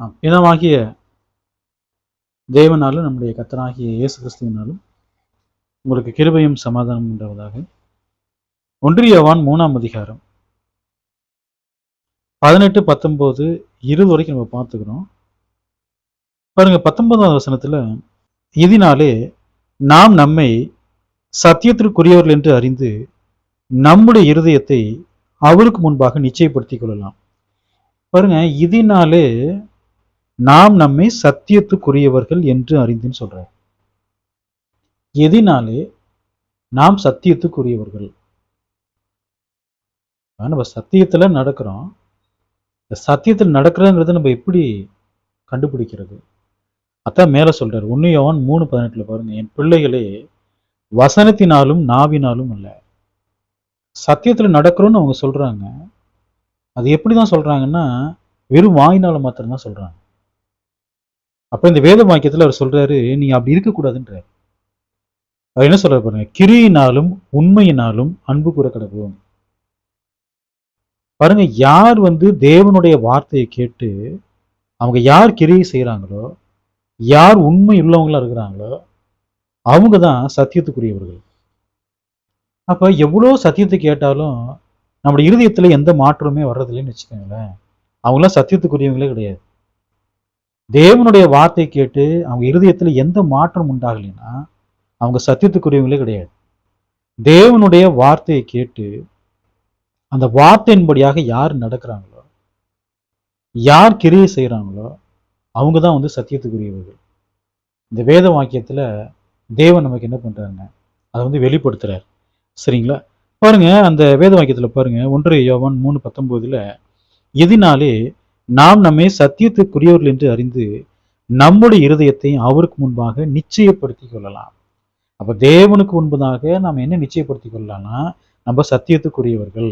பிதாவாகிய தேவனாலும் நம்முடைய கர்த்தராகிய இயேசு கிறிஸ்துவினாலும் உங்களுக்கு கிருபையும் சமாதானம் உண்டாவதாக. 1 யோவான் 3ஆம் அதிகாரம் 18, 19, 20 வரைக்கும் நம்ம பார்த்துக்கிறோம். பாருங்க, 19ஆம் வசனத்துல, இதனாலே நாம் நம்மை சத்தியத்திற்குரியவர்கள் என்று அறிந்து நம்முடைய இருதயத்தை அவருக்கு முன்பாக நிச்சயப்படுத்திக் கொள்ளலாம். பாருங்க, இதனாலே நாம் நம்மை சத்தியத்துக்குரியவர்கள் என்று அறிந்துன்னு சொல்றார். எதினாலே நாம் சத்தியத்துக்குரியவர்கள். நம்ம சத்தியத்துல நடக்கிறோம். சத்தியத்தில் நடக்கிறோங்கிறத நம்ம எப்படி கண்டுபிடிக்கிறது? அதான் மேல சொல்றாரு. 1 யோவான் 3:18 பாருங்க, என் பிள்ளைகளே, வசனத்தினாலும் நாவினாலும் அல்ல. சத்தியத்துல நடக்கிறோம்னு அவங்க சொல்றாங்க. அது எப்படிதான் சொல்றாங்கன்னா, வெறும் வாயினால மாத்திரம்தான் சொல்றாங்க. அப்ப இந்த வேத வாக்கியத்துல அவர் சொல்றாரு, நீங்க அப்படி இருக்கக்கூடாதுன்றார். அவர் என்ன சொல்றாரு பாருங்க, கிரியினாலும் உண்மையினாலும் அன்பு கூற கடவுளும். பாருங்க, யார் தேவனுடைய வார்த்தையை கேட்டு அவங்க யார் கிரியை செய்யறாங்களோ, யார் உண்மை உள்ளவங்களா இருக்கிறாங்களோ, அவங்க தான் சத்தியத்துக்குரியவர்கள். அப்ப எவ்வளவு சத்தியத்தை கேட்டாலும் நம்முடைய இருதயத்துல எந்த மாற்றமே வர்றதில்லைன்னு வச்சுக்கோங்களேன், அவங்களாம் சத்தியத்துக்குரியவங்களே கிடையாது. தேவனுடைய வார்த்தை கேட்டு அவங்க இருதயத்துல எந்த மாற்றம் உண்டாகலைன்னா அவங்க சத்தியத்துக்குரியவங்களே கிடையாது. தேவனுடைய வார்த்தையை கேட்டு அந்த வார்த்தையின்படியாக யார் நடக்கிறாங்களோ, யார் கிரியை செய்யறாங்களோ, அவங்க தான் சத்தியத்துக்குரியவர்கள். இந்த வேத வாக்கியத்துல தேவன் நமக்கு என்ன பண்றாங்க, அதை வெளிப்படுத்துறாரு. சரிங்களா? பாருங்க, அந்த வேத வாக்கியத்துல பாருங்க, 1 யோவான் 3:19, இதனாலே நாம் நம்மை சத்தியத்துக்குரியவர்கள் என்று அறிந்து நம்முடைய இருதயத்தை அவருக்கு முன்பாக நிச்சயப்படுத்திக் கொள்ளலாம். அப்ப தேவனுக்கு முன்பதாக நாம் என்ன நிச்சயப்படுத்திக் கொள்ளலாம்னா, நம்ம சத்தியத்துக்குரியவர்கள்.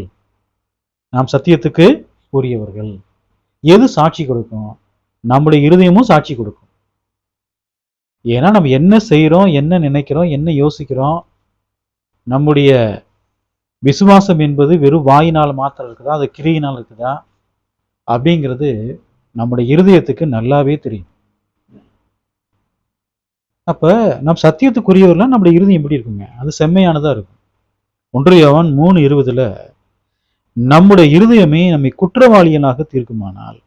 நாம் சத்தியத்துக்கு உரியவர்கள். எது சாட்சி கொடுக்கும்? நம்முடைய இருதயமும் சாட்சி கொடுக்கும். ஏன்னா நம்ம என்ன செய்யறோம், என்ன நினைக்கிறோம், என்ன யோசிக்கிறோம், நம்முடைய விசுவாசம் என்பது வெறும் வாயினால் மாத்திரம் இருக்குதா, அது கிரியினால் இருக்குதா அப்படிங்கிறது நம்முடைய இருதயத்துக்கு நல்லாவே தெரியும். அப்ப நம் சத்தியத்துக்குரியவர்கள்லாம் நம்முடைய இருதயம் எப்படி இருக்குங்க? அது செம்மையானதா இருக்கும். 1 யோவான் 3:20, நம்முடைய இருதயமே நம்மை குற்றவாளிகளாக தீர்க்குமானால்.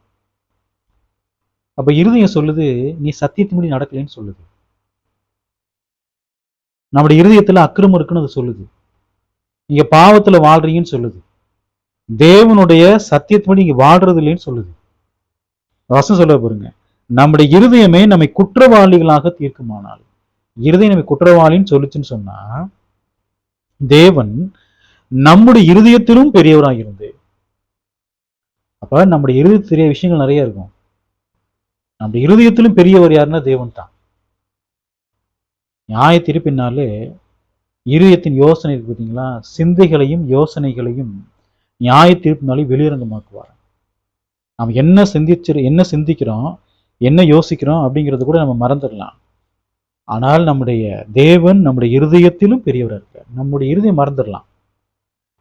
அப்ப இருதயம் சொல்லுது, நீ சத்தியத்தின்படி நடக்கலைன்னு சொல்லுது. நம்முடைய இருதயத்துல அக்கிரமம் இருக்குன்னு அது சொல்லுது. நீங்க பாவத்துல வாழ்றீங்கன்னு சொல்லுது. தேவனுடைய சத்தியத்தின்படி நீங்க வாழ்றது இல்லைன்னு சொல்லுது. வசனம் சொல்ல பாருங்க, நம்முடைய இருதயமே நம்மை குற்றவாளிகளாக தீர்க்குமானால். இருதயம் நம்மை குற்றவாளின்னு சொல்லுச்சுன்னு சொன்னா, தேவன் நம்முடைய இருதயத்திலும் பெரியவராக இருந்து, அப்ப நம்முடைய இருதயத்தில் தெரிய விஷயங்கள் நிறைய இருக்கும். நம்முடைய இருதயத்திலும் பெரியவர் யாருன்னா தேவன் தான். நியாய தீர்ப்பினாலே இருதயத்தின் யோசனை இருக்கு பார்த்தீங்களா, சிந்தைகளையும் யோசனைகளையும் நியாய தீர்ப்பினாலே வெளியரங்கமாக்குவார். நாம் என்ன சிந்திக்கிறோம், என்ன யோசிக்கிறோம் அப்படிங்கிறது கூட நம்ம மறந்துடலாம். ஆனால் நம்முடைய தேவன் நம்முடைய இருதயத்திலும் பெரியவராக இருக்கார். நம்முடைய இருதயம் மறந்துடலாம்.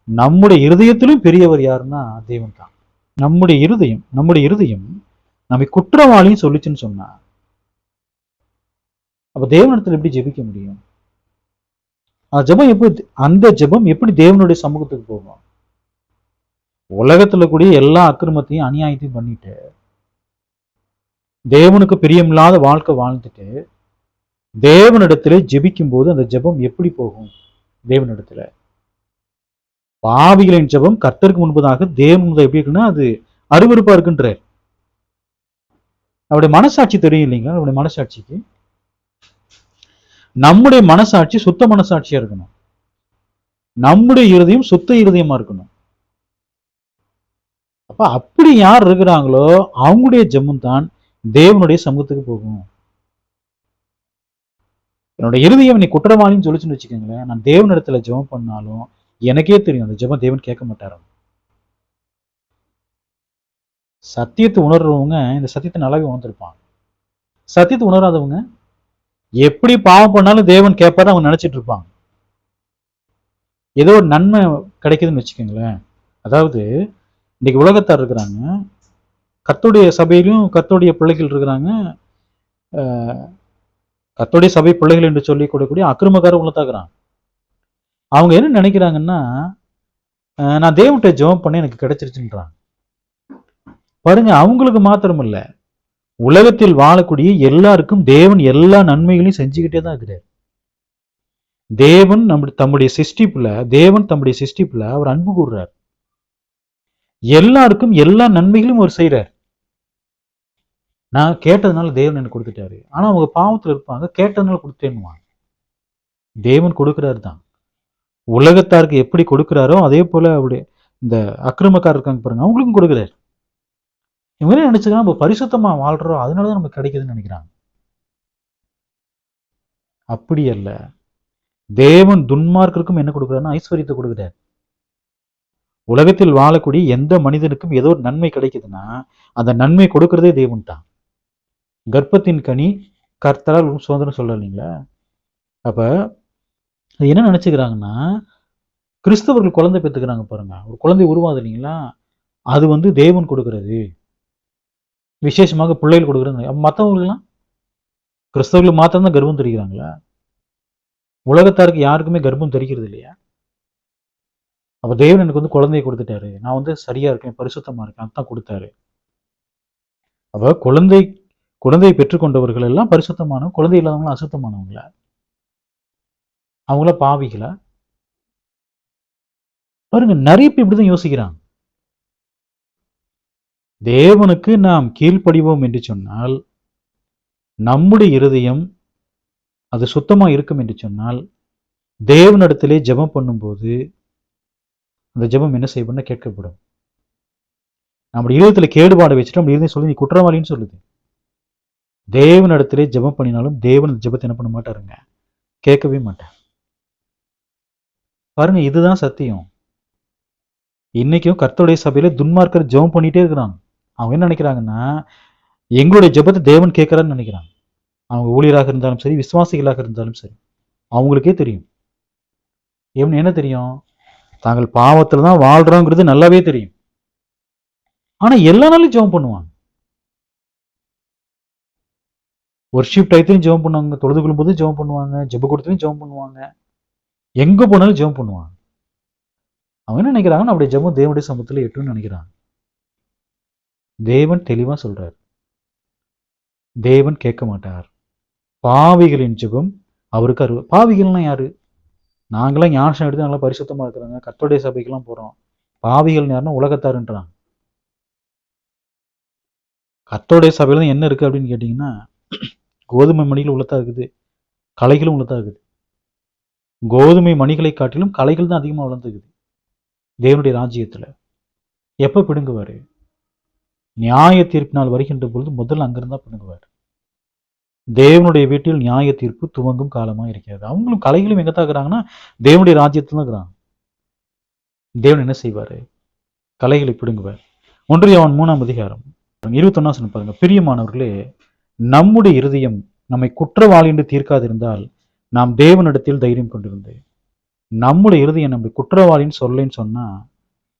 நம்முடைய இருதயத்திலும் பெரியவர் யாருன்னா தேவன் தான். நம்முடைய இருதயம் நம்மை குற்றவாளின்னு சொல்லிச்சுன்னு சொன்னா, அப்ப தேவனிடத்துல எப்படி ஜெபிக்க முடியும்? அந்த ஜெபம் எப்படி தேவனுடைய சமூகத்துக்கு போகும்? உலகத்துல கூடிய எல்லா அக்கிரமத்தையும் அநியாயத்தையும் பண்ணிட்டு, தேவனுக்கு பிரியமில்லாத வாழ்க்கை வாழ்ந்துட்டு, தேவனிடத்துல ஜெபிக்கும் போது அந்த ஜெபம் எப்படி போகும்? தேவனிடத்துல பாவிகளின் ஜெபம் கர்த்தருக்கு முன்பதாக தேவன் எப்படி இருக்குன்னா அது அருவருப்பா இருக்குன்றார். அவருடைய மனசாட்சி தெரியும் இல்லைங்களா? அவருடைய மனசாட்சிக்கு நம்முடைய மனசாட்சி சுத்த மனசாட்சியா இருக்கணும். நம்முடைய இருதயம் சுத்த இருதயமா இருக்கணும். அப்ப அப்படி யார் இருக்கிறாங்களோ அவங்களுடைய ஜெபம் தான் தேவனுடைய சமூகத்துக்கு போகும். என்னுடைய இருதயம் நீ குற்றவாளின்னு சொல்லிச்சுன்னு வச்சுக்கோங்களேன், நான் தேவனிடத்துல ஜெபம் பண்ணாலும் எனக்கே தெரியும் அந்த ஜெபம் தேவன் கேட்க மாட்டாரு. சத்தியத்தை உணர்றவங்க இந்த சத்தியத்தை நல்லாவே உணர்ந்திருப்பாங்க. சத்தியத்தை உணராதவங்க எப்படி பாவம் பண்ணாலும் தேவன் கேட்பாரு அவங்க நினைச்சிட்டு இருப்பாங்க. ஏதோ ஒரு நன்மை கிடைக்குதுன்னு வச்சுக்கோங்களேன். அதாவது இன்னைக்கு உலகத்தார் இருக்கிறாங்க, கர்த்தருடைய சபையிலும் கர்த்தருடைய பிள்ளைகள் இருக்கிறாங்க. கர்த்தருடைய சபை பிள்ளைகள் என்று சொல்லி கூடக்கூடிய அக்கிரமக்காரர் உள்ளதாக்குறாங்க. அவங்க என்ன நினைக்கிறாங்கன்னா, நான் தேவன்கிட்ட ஜெபம் பண்ண எனக்கு கிடைச்சிருச்சுன்றாங்க. பாருங்க, அவங்களுக்கு மாத்திரம் இல்ல, உலகத்தில் வாழக்கூடிய எல்லாருக்கும் தேவன் எல்லா நன்மைகளையும் செஞ்சுக்கிட்டே தான் இருக்கிறார். தேவன் தம்முடைய சிருஷ்டிப்புல அவர் அன்பு கூறுறார். எல்லாருக்கும் எல்லா நன்மைகளையும் அவர் செய்யறார். நான் கேட்டதுனால தேவன் எனக்கு கொடுத்துட்டாரு. ஆனா அவங்க பாவத்துல இருப்பாங்க, கேட்டதுனால கொடுத்தேன்னுவாங்க. தேவன் கொடுக்கிறாரு தான். உலகத்தாருக்கு எப்படி கொடுக்கிறாரோ அதே போல அவருடைய இந்த அக்கிரமக்காரர் இருக்காங்க பாருங்க, அவங்களுக்கும் கொடுக்கிறார். இவங்க என்ன நினைச்சுக்கலாம், நம்ம பரிசுத்தமா வாழ்றோம் அதனாலதான் நமக்கு கிடைக்குதுன்னு நினைக்கிறாங்க. அப்படி அல்ல. தேவன் துன்மார்க்கருக்கும் என்ன கொடுக்கிறாருன்னா ஐஸ்வர்யத்தை கொடுக்கிறார். உலகத்தில் வாழக்கூடிய எந்த மனிதனுக்கும் ஏதோ ஒரு நன்மை கிடைக்குதுன்னா அந்த நன்மை கொடுக்கறதே தேவன் தான். கர்ப்பத்தின் கனி கர்த்தரால் சுதந்திரம் சொல்ற இல்லைங்களா? அப்ப அது என்ன நினைச்சுக்கிறாங்கன்னா, கிறிஸ்தவர்கள் குழந்தை பெற்றுக்கிறாங்க பாருங்க, ஒரு குழந்தை உருவாது இல்லைங்களா, அது தேவன் கொடுக்கிறது, விசேஷமாக பிள்ளைகள் கொடுக்குறது. மற்றவங்களுக்குலாம் கிறிஸ்தவர்கள் மாத்திரம் தான் கர்ப்பம் தெரிகிறாங்களா? உலகத்தாருக்கு யாருக்குமே கர்ப்பம் தெரிகிறது இல்லையா? அப்ப தேவன் எனக்கு குழந்தையை கொடுத்துட்டாரு, நான் சரியா இருக்கேன், பரிசுத்தமா இருக்கேன், அதான் கொடுத்தாரு. அப்ப குழந்தையை பெற்றுக்கொண்டவர்கள் எல்லாம் பரிசுத்தமானவங்க, குழந்தை இல்லாதவங்களும் அசுத்தமானவங்களா? அவங்கள பாவிகளா? பாருங்க, நிறைய பேர் இப்படிதான் யோசிக்கிறாங்க. தேவனுக்கு நாம் கீழ்ப்படிவோம் என்று சொன்னால், நம்முடைய இருதயம் அது சுத்தமா இருக்கும் என்று சொன்னால், தேவனிடத்திலே ஜெபம் பண்ணும்போது அந்த ஜெபம் என்ன செய்யணும்னா கேட்கப்படும். நம்முடைய இருதயத்துல கேடுபாடு வச்சுட்டு நம்ம இருதயம் சொல்லி நீ குற்றவாளின்னு சொல்லுது. தேவனிடத்திலே ஜெபம் பண்ணினாலும் தேவன் ஜெபத்தை என்ன பண்ண மாட்டாருங்க, கேட்கவே மாட்டார். பாருங்க, இதுதான் சத்தியம். இன்னைக்கும் கர்த்தருடைய சபையில துன்மார்க்கர் ஜெபம் பண்ணிட்டே இருக்கிறாங்க. அவங்க என்ன நினைக்கிறாங்கன்னா, எங்களுடைய ஜெபத்தை தேவன் கேட்கிறான்னு நினைக்கிறாங்க. அவங்க ஊழியராக இருந்தாலும் சரி, விசுவாசிகளாக இருந்தாலும் சரி, அவங்களுக்கே தெரியும். என்ன தெரியும்? தாங்கள் பாவத்துல தான் வாழ்றோங்கிறது நல்லாவே தெரியும். ஆனா எல்லா நாளும் ஜெபம் பண்ணுவாங்க. ஒர்ஷிப் டயத்திலையும் ஜெபம் பண்ணுவாங்க, தொழுது கொள்ளும்போது ஜெபம் பண்ணுவாங்க, ஜெப கூடத்திலையும் ஜெபம் பண்ணுவாங்க, எங்க போனாலும் ஜெபம் பண்ணுவாங்க. அவங்க என்ன நினைக்கிறாங்கன்னா, அப்படியே ஜெபம் தேவனுடைய சமூகத்துல எட்டுன்னு நினைக்கிறாங்க. தேவன் தெளிவா சொல்றார், தேவன் கேட்க மாட்டார். பாவிகளின் ஜெபம் அவருக்கு பாவிகள்லாம் யாரு? நாங்களாம் ஞானம் எடுத்து நல்லா பரிசுத்தமா இருக்கிறாங்க, கர்த்தருடைய சபைக்கெல்லாம் போறோம். பாவிகள் யாருன்னா உலகத்தாருன்றாங்க. கர்த்தருடைய சபையில என்ன இருக்கு அப்படின்னு கேட்டீங்கன்னா, கோதுமை மணிகள் உள்ளதா இருக்குது, களைகளும் உள்ளதா இருக்குது. கோதுமை மணிகளை காட்டிலும் களைகள் தான் அதிகமா வளர்ந்துக்குது தேவனுடைய ராஜ்யத்துல. எப்ப பிடுங்குவாரு? நியாய தீர்ப்பினால் வருகின்ற பொழுது முதல்ல அங்கிருந்தா பிடுங்குவார். தேவனுடைய வீட்டில் நியாய தீர்ப்பு துவங்கும் காலமா இருக்கிறது. அவங்களும் கலைகளும் எங்கத்தான் இருக்கிறாங்கன்னா தேவனுடைய ராஜ்யத்துல தான் இருக்கிறாங்க. தேவன் என்ன செய்வாரு? கலைகளை பிடுங்குவார். 1 யோவான் 3ஆம் அதிகாரம் 21 பாருங்க. பிரியமானவர்களே, நம்முடைய இருதயம் நம்மை குற்றவாளி என்று தீர்க்காதிருந்தால் நாம் தேவனிடத்தில் தைரியம் கொண்டிருந்து, நம்முடைய இருதயம் நம்மை குற்றவாளின்னு சொல்லலைன்னு சொன்னா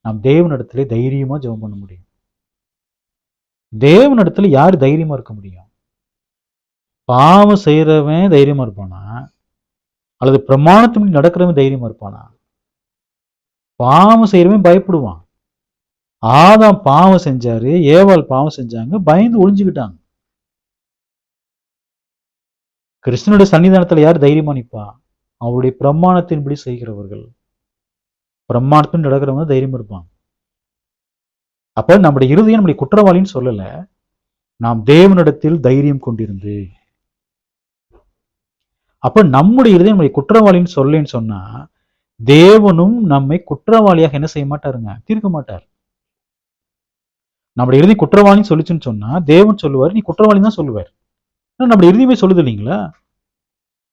நாம் தேவனிடத்திலே தைரியமா ஜெபம் பண்ண முடியும். தேவனிடத்துல யாரு தைரியமா இருக்க முடியும்? பாவம் செய்யறவன் தைரியமா இருப்பானா, அல்லது பிரமாணத்தின்படி நடக்கிறவன் தைரியமா இருப்பானா? பாவம் செய்யறவன் பயப்படுவான். ஆதாம் பாவம் செஞ்சாரு, ஏவாள் பாவம் செஞ்சாங்க, பயந்து ஒளிஞ்சுக்கிட்டாங்க. கிருஷ்ணனுடைய சன்னிதானத்துல யார் தைரியமா நிற்பா? அவருடைய பிரமாணத்தின்படி செய்கிறவர்கள், பிரமாணத்தின் நடக்கிறவங்க தைரியமா இருப்பாங்க. அப்ப நம்முடைய இருதயம் நம்முடைய குற்றவாளின்னு சொல்லல, நாம் தேவனிடத்தில் தைரியம் கொண்டிருந்து. அப்ப நம்முடைய இருதயம் நம்முடைய குற்றவாளின்னு சொல்லேன்னு சொன்னா தேவனும் நம்மை குற்றவாளியாக என்ன செய்ய மாட்டாருங்க, தீர்க்க மாட்டார். நம்முடைய இறுதி குற்றவாளின்னு சொல்லிச்சுன்னு சொன்னா தேவன் சொல்லுவார், நீ குற்றவாளி தான் சொல்லுவார். நம்முடைய இறுதியுமே சொல்லுது இல்லைங்களா?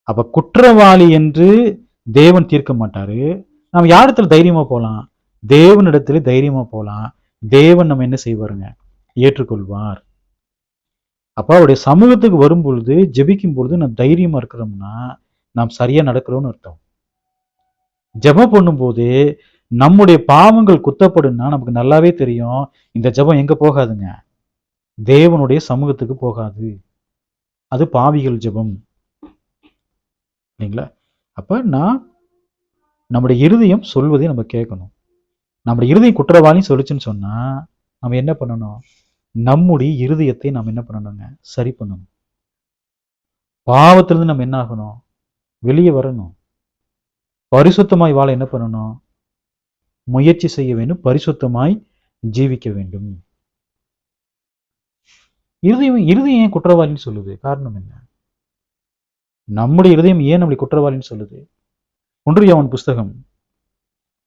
அப்ப குற்றவாளி என்று தேவன் தீர்க்க மாட்டாரு. நம்ம யாரிடத்துல தைரியமா போலாம்? தேவனிடத்துல தைரியமா போலாம். தேவன் நம்ம என்ன செய்வாருங்க, ஏற்றுக்கொள்வார். அப்ப அவருடைய சமூகத்துக்கு வரும் பொழுது, ஜெபிக்கும் பொழுது நம்ம தைரியமா இருக்கிறோம்னா நாம் சரியா நடக்கிறோம்னு அர்த்தம். ஜெபம் பண்ணும்போது நம்முடைய பாவங்கள் குத்தப்படும்னா நமக்கு நல்லாவே தெரியும், இந்த ஜெபம் எங்க போகாதுங்க, தேவனுடைய சமூகத்துக்கு போகாது. அது பாவிகள் ஜெபம் இல்லைங்களா? அப்ப நம்முடைய இருதயம் சொல்வதை நம்ம கேட்கணும். நம்முடைய இருதயம் குற்றவாளின்னு சொல்லிச்சுன்னு சொன்னா நம்ம என்ன பண்ணணும்? நம்முடைய இருதயத்தை நம்ம என்ன பண்ணணுங்க? சரி பண்ணணும். பாவத்திலிருந்து நம்ம என்ன ஆகணும்? வெளியே வரணும். பரிசுத்தமாய் வாழ என்ன பண்ணணும்? முயற்சி செய்ய வேண்டும். பரிசுத்தமாய் ஜீவிக்க வேண்டும். இருதயம் ஏன் குற்றவாளின்னு சொல்லுது? காரணம் என்ன? நம்முடைய இருதயம் ஏன் நம்மளை குற்றவாளின்னு சொல்லுது? 1 யோவான் புஸ்தகம்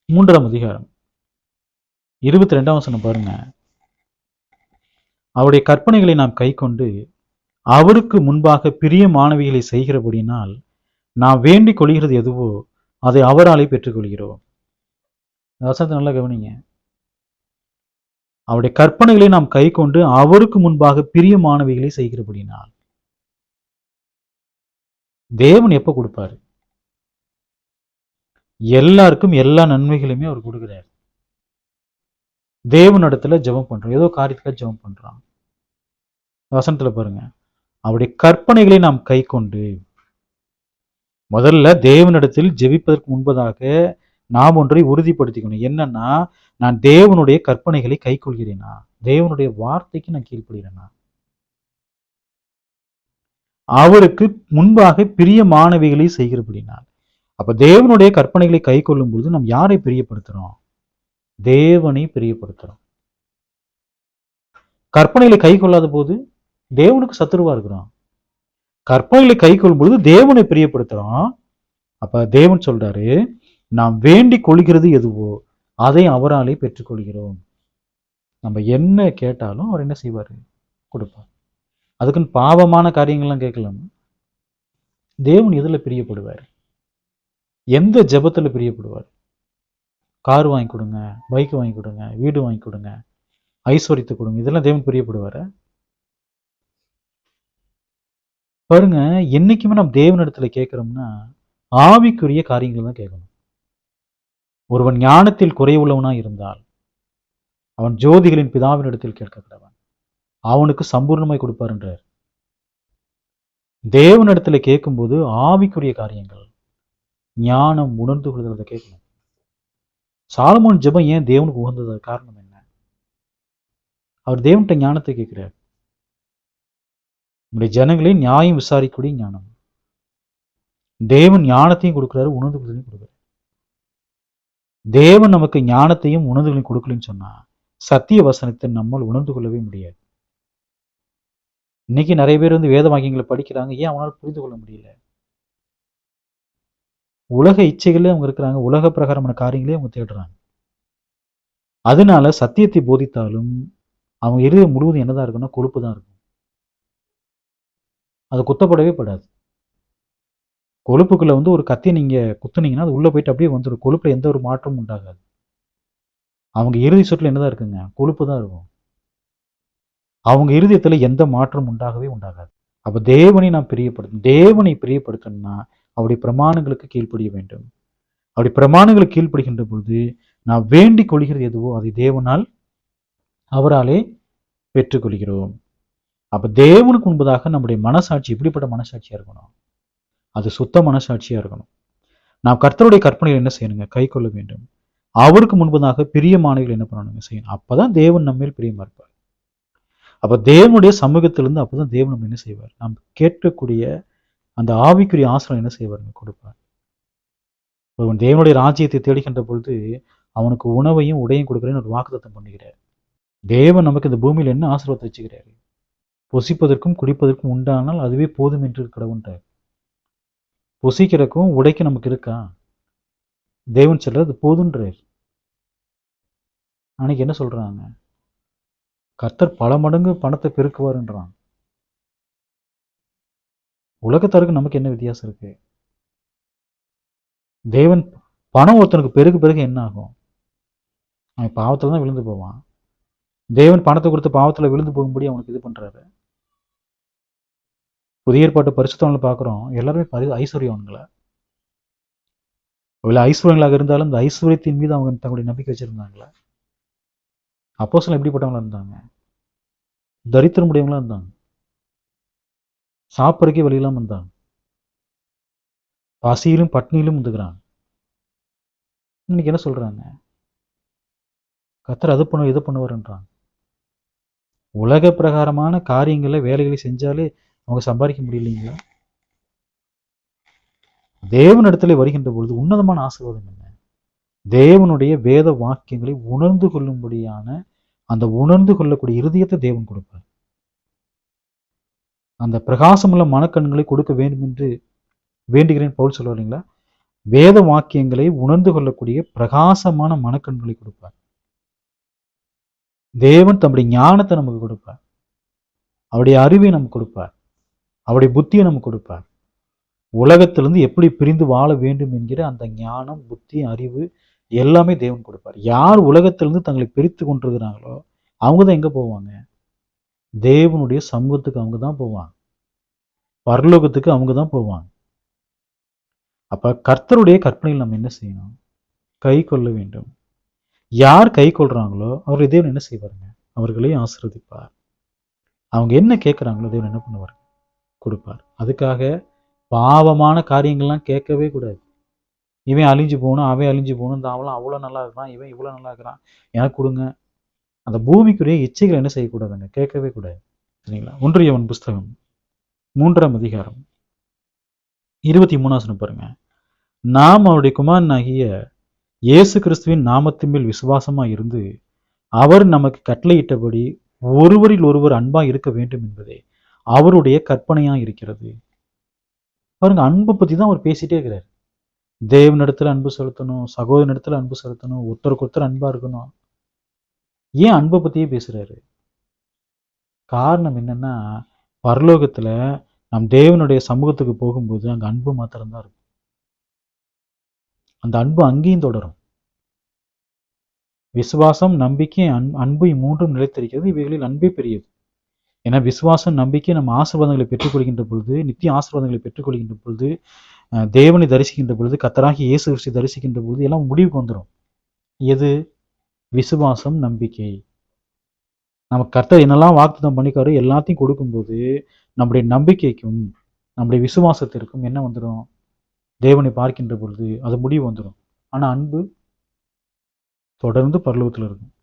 3ஆம் அதிகாரம் 22ஆம் வசனம் பாருங்க. அவருடைய கற்பனைகளை நாம் கைக்கொண்டு அவருக்கு முன்பாக பிரியமானவைகளை செய்கிறபடினால் நாம் வேண்டிக் கொள்கிறது எதுவோ அதை அவராலே பெற்றுக்கொள்கிறோம். வசனத்தை நல்லா கவனிங்க. அவருடைய கற்பனைகளை நாம் கைக்கொண்டு அவருக்கு முன்பாக பிரியமானவைகளை செய்கிறபடினால். தேவன் எப்ப கொடுப்பாரு? எல்லாருக்கும் எல்லா நன்மைகளுமே அவர் கொடுக்கிறார். தேவனிடத்துல ஜெபம் பண்றோம், ஏதோ காரியத்துக்காக ஜெபம் பண்றான். வசனத்துல பாருங்க, அவருடைய கற்பனைகளை நாம் கைக்கொண்டு. முதல்ல தேவனிடத்தில் ஜெபிப்பதற்கு முன்பதாக நாம் ஒன்றை உறுதிப்படுத்திக்கணும். என்னன்னா, நான் தேவனுடைய கற்பனைகளை கைக்கொள்கிறேனா, தேவனுடைய வார்த்தைக்கு நான் கீழ்ப்படுகிறேனா, அவருக்கு முன்பாக பிரியமானவைகளை செய்கிறபடினால். அப்ப தேவனுடைய கற்பனைகளை கை கொள்ளும் பொழுது நாம் யாரை பிரியப்படுத்துறோம்? தேவனை பிரியப்படுத்துறோம். கற்பனைகளை கை கொள்ளாத போது தேவனுக்கு சத்துருவா இருக்கிறோம். கற்பனைகளை கை கொள்ளும் பொழுது தேவனை பிரியப்படுத்துறோம். அப்ப தேவன் சொல்றாரு, நாம் வேண்டிக் கொள்கிறது எதுவோ அதை அவராலே பெற்றுக்கொள்கிறோம். நம்ம என்ன கேட்டாலும் அவர் என்ன செய்வாரு? கொடுப்பார். அதுக்குன்னு பாவமான காரியங்கள்லாம் கேட்கலாம். தேவன் எதுல பிரியப்படுவார்? எந்த ஜெபத்துல பிரியப்படுவார்? கார் வாங்கி கொடுங்க, பைக் வாங்கி கொடுங்க, வீடு வாங்கி கொடுங்க, ஐஸ்வர்யத்தை கொடுங்க, இதெல்லாம் தேவன் பிரியப்படுவார? பாருங்க, என்னைக்குமே நம்ம தேவனிடத்துல கேட்கிறோம்னா ஆவிக்குரிய காரியங்கள் தான் கேட்கணும். ஒருவன் ஞானத்தில் குறைவுள்ளவனா இருந்தால் அவன் ஜோதிகளின் பிதாவினிடத்தில் கேட்கிறவன், அவனுக்கு சம்பூர்ணமாய் கொடுப்பாருன்றார். தேவனிடத்துல கேட்கும்போது ஆவிக்குரிய காரியங்கள், ஞானம், உணர்ந்து கொள்கிறத கேட்கணும். சாலமோன் ஜெபம் ஏன் தேவனுக்கு உகந்தது? காரணம் என்ன? அவர் தேவன்கிட்ட ஞானத்தை கேட்கிறார். நம்முடைய ஜனங்களை நியாயம் விசாரிக்கக்கூடிய ஞானம். தேவன் ஞானத்தையும் கொடுக்கிறாரு, உணர்ந்து கொள்ளையும் கொடுக்கிறார். தேவன் நமக்கு ஞானத்தையும் உணர்வுகளையும் கொடுக்கலன்னு சொன்னா சத்திய வசனத்தை நம்மால் உணர்ந்து கொள்ளவே முடியாது. இன்னைக்கு நிறைய பேர் வேத வாக்கியங்களை படிக்கிறாங்க, ஏன் அவங்களால புரிந்து கொள்ள முடியல? உலக இச்சைகளே அவங்க இருக்கிறாங்க, உலக பிரகாரமான காரியங்களே அவங்க தேடுறாங்க. அதனால சத்தியத்தை போதித்தாலும் அவங்க இருதயம் முழுவதும் என்னதான் இருக்குன்னா கொழுப்பு தான் இருக்கும். அது குத்தப்படவே படாது. கொழுப்புக்குள்ள ஒரு கத்தியை நீங்க குத்துனீங்கன்னா அது உள்ள போயிட்டு அப்படியே வந்துடும். கொழுப்புல எந்த ஒரு மாற்றமும் உண்டாகாது. அவங்க இறுதி சொற்கள் என்னதான் இருக்குங்க? கொழுப்பு தான் இருக்கும். அவங்க இருதயத்துல எந்த மாற்றம் உண்டாகவே உண்டாகாது. அப்ப தேவனை நாம் பிரியப்படுத்தணும். தேவனை பிரியப்படுத்தணும்னா அவருடைய பிரமாணங்களுக்கு கீழ்ப்படிய வேண்டும். அவருடைய பிரமாணங்களுக்கு கீழ்ப்படுகின்ற பொழுது நான் வேண்டிக் கொள்கிறது எதுவோ அதை தேவனால் அவராலே பெற்றுக்கொள்கிறோம். அப்ப தேவனுக்கு முன்பதாக நம்முடைய மனசாட்சி எப்படிப்பட்ட மனசாட்சியா இருக்கணும்? அது சுத்த மனசாட்சியா இருக்கணும். நாம் கர்த்தருடைய கற்பனைகள் என்ன செய்யணுங்க? கை கொள்ள வேண்டும். அவருக்கு முன்பதாக பிரியமானவர்கள் என்ன பண்ணணுங்க? செய்யணும். அப்பதான் தேவன் நம்ம மேல் பிரியமா இருப்பார். அப்ப தேவனுடைய சமூகத்திலிருந்து அப்பதான் தேவன் நம்ம என்ன செய்வார்? நாம் கேட்கக்கூடிய அந்த ஆவிக்குரிய ஆசிரியம் என்ன செய்வாருங்க? கொடுப்பார். ஒருவன் தேவனுடைய ராஜ்யத்தை தேடுகின்ற பொழுது அவனுக்கு உணவையும் உடையும் கொடுக்கிறேன்னு ஒரு வாக்குத்தத்தம் பண்ணுகிறார். தேவன் நமக்கு இந்த பூமியில் என்ன ஆசீர்வாதத்தை வச்சுக்கிறாரு? புசிப்பதற்கும் குடிப்பதற்கும் உண்டானால் அதுவே போதும் என்று கடவுன்றார். புசிக்கிறக்கும் உடைக்கு நமக்கு இருக்கா? தேவன் சொல்ற அது போதுன்றார். அன்னைக்கு என்ன சொல்றாங்க? கர்த்தர் பல மடங்கு பணத்தை பெருக்குவாருன்றான். உலகத்தாருக்கு நமக்கு என்ன வித்தியாசம் இருக்கு? தேவன் பணம் ஒருத்தனுக்கு பிறகு என்ன ஆகும்? அவன் பாவத்துல தான் விழுந்து போவான். தேவன் பணத்தை கொடுத்து பாவத்துல விழுந்து போகும்படி அவனுக்கு இது பண்றாரு. புதிய ஏற்பாட்டு பரிசுத்தவங்களை பார்க்குறோம், எல்லாருமே ஐஸ்வர்யவன்களை. அவ்வளோ ஐஸ்வர்யங்களாக இருந்தாலும் இந்த ஐஸ்வர்யத்தின் மீது அவங்க தங்களுடைய நம்பிக்கை வச்சிருந்தாங்களா? அப்போஸ்தலர்கள் எப்படிப்பட்டவங்களா இருந்தாங்க? தரித்திரமுடையவங்களா இருந்தாங்க, சாப்பிட்றதுக்கே வழி இல்லாம இருந்தாங்க, பசியிலும் பட்னியிலும் இருந்துக்கிறாங்க. இன்னைக்கு என்ன சொல்றாங்க? கர்த்தர் அது பண்ணுவார் இது பண்ணுவாருன்றாங்க. உலக பிரகாரமான காரியங்களை வேலைகளை செஞ்சாலே அவங்க சம்பாதிக்க முடியலைங்களா? தேவனிடத்திலே வருகின்ற பொழுது உன்னதமான ஆசீர்வாதம் என்ன? தேவனுடைய வேத வாக்கியங்களை உணர்ந்து கொள்ளும்படியான அந்த உணர்ந்து கொள்ளக்கூடிய இருதயத்தை தேவன் கொடுப்பார். அந்த பிரகாசமுள்ள மனக்கண்களை கொடுக்க வேண்டும் என்று வேண்டுகிறேன் பவுல் சொல்லுவார் இல்லைங்களா? வேத வாக்கியங்களை உணர்ந்து கொள்ளக்கூடிய பிரகாசமான மனக்கண்களை கொடுப்பார். தேவன் தம்முடைய ஞானத்தை நமக்கு கொடுப்பார், அவருடைய அறிவை நமக்கு கொடுப்பார், அவருடைய புத்தியை நமக்கு கொடுப்பார். உலகத்திலிருந்து எப்படி பிரிந்து வாழ வேண்டும் என்கிற அந்த ஞானம், புத்தி, அறிவு எல்லாமே தேவன் கொடுப்பார். யார் உலகத்திலிருந்து தங்களை பிரித்து கொண்டிருக்கிறாங்களோ அவங்க தான் எங்க போவாங்க? தேவனுடைய சமூகத்துக்கு அவங்க தான் போவாங்க, பரலோகத்துக்கு அவங்க தான் போவாங்க. அப்ப கர்த்தருடைய கற்பனையில் நம்ம என்ன செய்யணும்? கை கொள்ள வேண்டும். யார் கை கொள்றாங்களோ அவர்களை தேவன் என்ன செய்வாருங்க? அவர்களே ஆசீர்வதிப்பார். அவங்க என்ன கேட்குறாங்களோ தேவன் என்ன பண்ணுவார்? கொடுப்பார். அதுக்காக பாவமான காரியங்கள்லாம் கேட்கவே கூடாது. இவன் அழிஞ்சு போகணும், அவன் அழிஞ்சு போகணும், இந்த அவளாம் அவ்வளோ நல்லா இருக்கிறான், இவன் இவ்வளோ நல்லா இருக்கிறான், எனக்கு கொடுங்க. அந்த பூமிக்குரிய இச்சைகளை என்ன செய்யக்கூடாதுங்க? கேட்கவே கூடாது. சரிங்களா? 1 யோவான் புஸ்தகம் 3ஆம் அதிகாரம் 23 வசனம் பாருங்க. நாம் அவருடைய குமாரனாகிய இயேசு கிறிஸ்துவின் நாமத்தின் மேல் விசுவாசமா இருந்து அவர் நமக்கு கட்டளையிட்டபடி ஒருவரில் ஒருவர் அன்பா இருக்க வேண்டும் என்பதே அவருடைய கற்பனையா இருக்கிறது. பாருங்க, அன்பை பத்தி தான் அவர் பேசிட்டே இருக்கிறார். தேவனிடத்துல அன்பு செலுத்தணும், சகோதரனிடத்துல அன்பு செலுத்தணும், ஒருத்தருக்கு ஒருத்தர் அன்பா இருக்கணும். ஏன் அன்பை பத்தியே பேசுறாரு? காரணம் என்னன்னா, பரலோகத்துல நம் தேவனுடைய சமூகத்துக்கு போகும்போது அங்க அன்பு மாத்திரம்தான் இருக்கும். அந்த அன்பு அங்கேயும் தொடரும். விசுவாசம், நம்பிக்கை, அன்பு மூன்றும் நிலைத்திருக்கிறது. இவைகளில் அன்பே பெரியது. ஏன்னா விசுவாசம், நம்பிக்கை நம்ம ஆசீர்வாதங்களை பெற்றுக்கொள்கின்ற பொழுது, நித்திய ஆசீர்வாதங்களை பெற்றுக்கொள்கின்ற பொழுது, தேவனை தரிசிக்கின்ற பொழுது, கர்த்தராகிய இயேசு கிறிஸ்துவை தரிசிக்கின்ற பொழுது எல்லாம் முடிவுக்கு வந்துடும். எது? விசுவாசம், நம்பிக்கை. நம்ம கர்த்தர் என்னெல்லாம் வாக்குத்தத்தம் பண்ணிக்காரோ எல்லாத்தையும் கொடுக்கும்போது நம்முடைய நம்பிக்கைக்கும் நம்முடைய விசுவாசத்திற்கும் என்ன வந்துடும்? தேவனை பார்க்கின்ற பொழுது அது முடிவு வந்துடும். ஆனா அன்பு தொடர்ந்து பரலோகத்தில் இருக்கும்.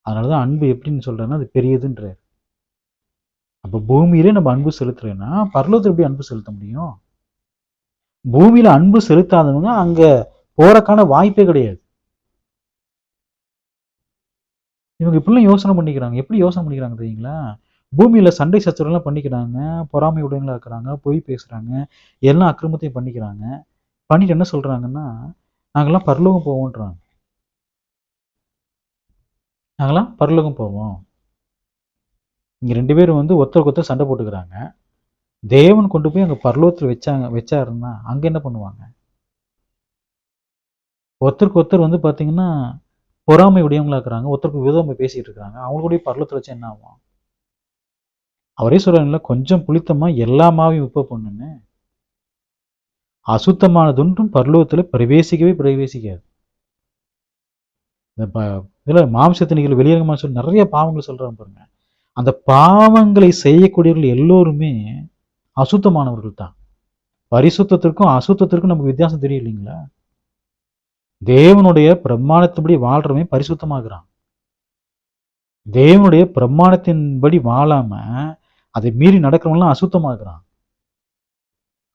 அதனாலதான் அன்பு எப்படின்னு சொல்றேன்னா அது பெரியதுன்றார். அப்ப பூமியிலே நம்ம அன்பு செலுத்துறேன்னா பரலோகத்தில் எப்படி அன்பு செலுத்த முடியும்? பூமியில அன்பு செலுத்தாதவங்க அங்க போறக்கான வாய்ப்பே கிடையாது. இவங்க இப்படிலாம் யோசனை பண்ணிக்கிறாங்க. எப்படி யோசனை பண்ணிக்கிறாங்க தெரியுங்களா? பூமியில சண்டை சச்சரவுலாம் பண்ணிக்கிறாங்க, பொறாமை உடையவங்களா இருக்கிறாங்க, பொய் பேசுறாங்க, எல்லா அக்கிரமத்தையும் பண்ணிக்கிறாங்க. பண்ணிட்டு என்ன சொல்றாங்கன்னா, நாங்கெல்லாம் பரலோகம் போவோன்றாங்க. நாங்கெல்லாம் பரலோகம் போவோம். இங்க 2 பேரும் ஒருத்தருக்கு ஒருத்தர் சண்டை போட்டுக்கிறாங்க. தேவன் கொண்டு போய் அங்க பரலோகத்தில் வச்சாருன்னா அங்க என்ன பண்ணுவாங்க? ஒருத்தருக்கு ஒருத்தர் பாத்தீங்கன்னா பொறாமை உடையவங்களா இருக்கிறாங்க, ஒருத்தருக்கு விரோதமா பேசிட்டு இருக்காங்க. அவங்களுடைய பரலோகத்தில் வச்சா என்ன ஆகும்? அவரே சொல்றாங்கல்ல, கொஞ்சம் புளித்தமா எல்லா மாவையும் உப்பு பண்ணுன்னு. அசுத்தமானதொன்றும் பரலோகத்துல பிரவேசிக்காது. இதுல மாம்சத்தினிகள் வெளியரங்கமா சொல்லி நிறைய பாவங்கள் சொல்றாங்க பாருங்க. அந்த பாவங்களை செய்யக்கூடியவர்கள் எல்லோருமே அசுத்தமானவர்கள் தான். பரிசுத்தத்திற்கும் அசுத்தத்திற்கும் நமக்கு வித்தியாசம் தெரியும் இல்லைங்களா? தேவனுடைய பிரமாணத்தின்படி வாழ்றவன் பரிசுத்தமாகிறான். தேவனுடைய பிரமாணத்தின்படி வாழாம அதை மீறி நடக்கிறவங்களாம் அசுத்தமாகிறான்.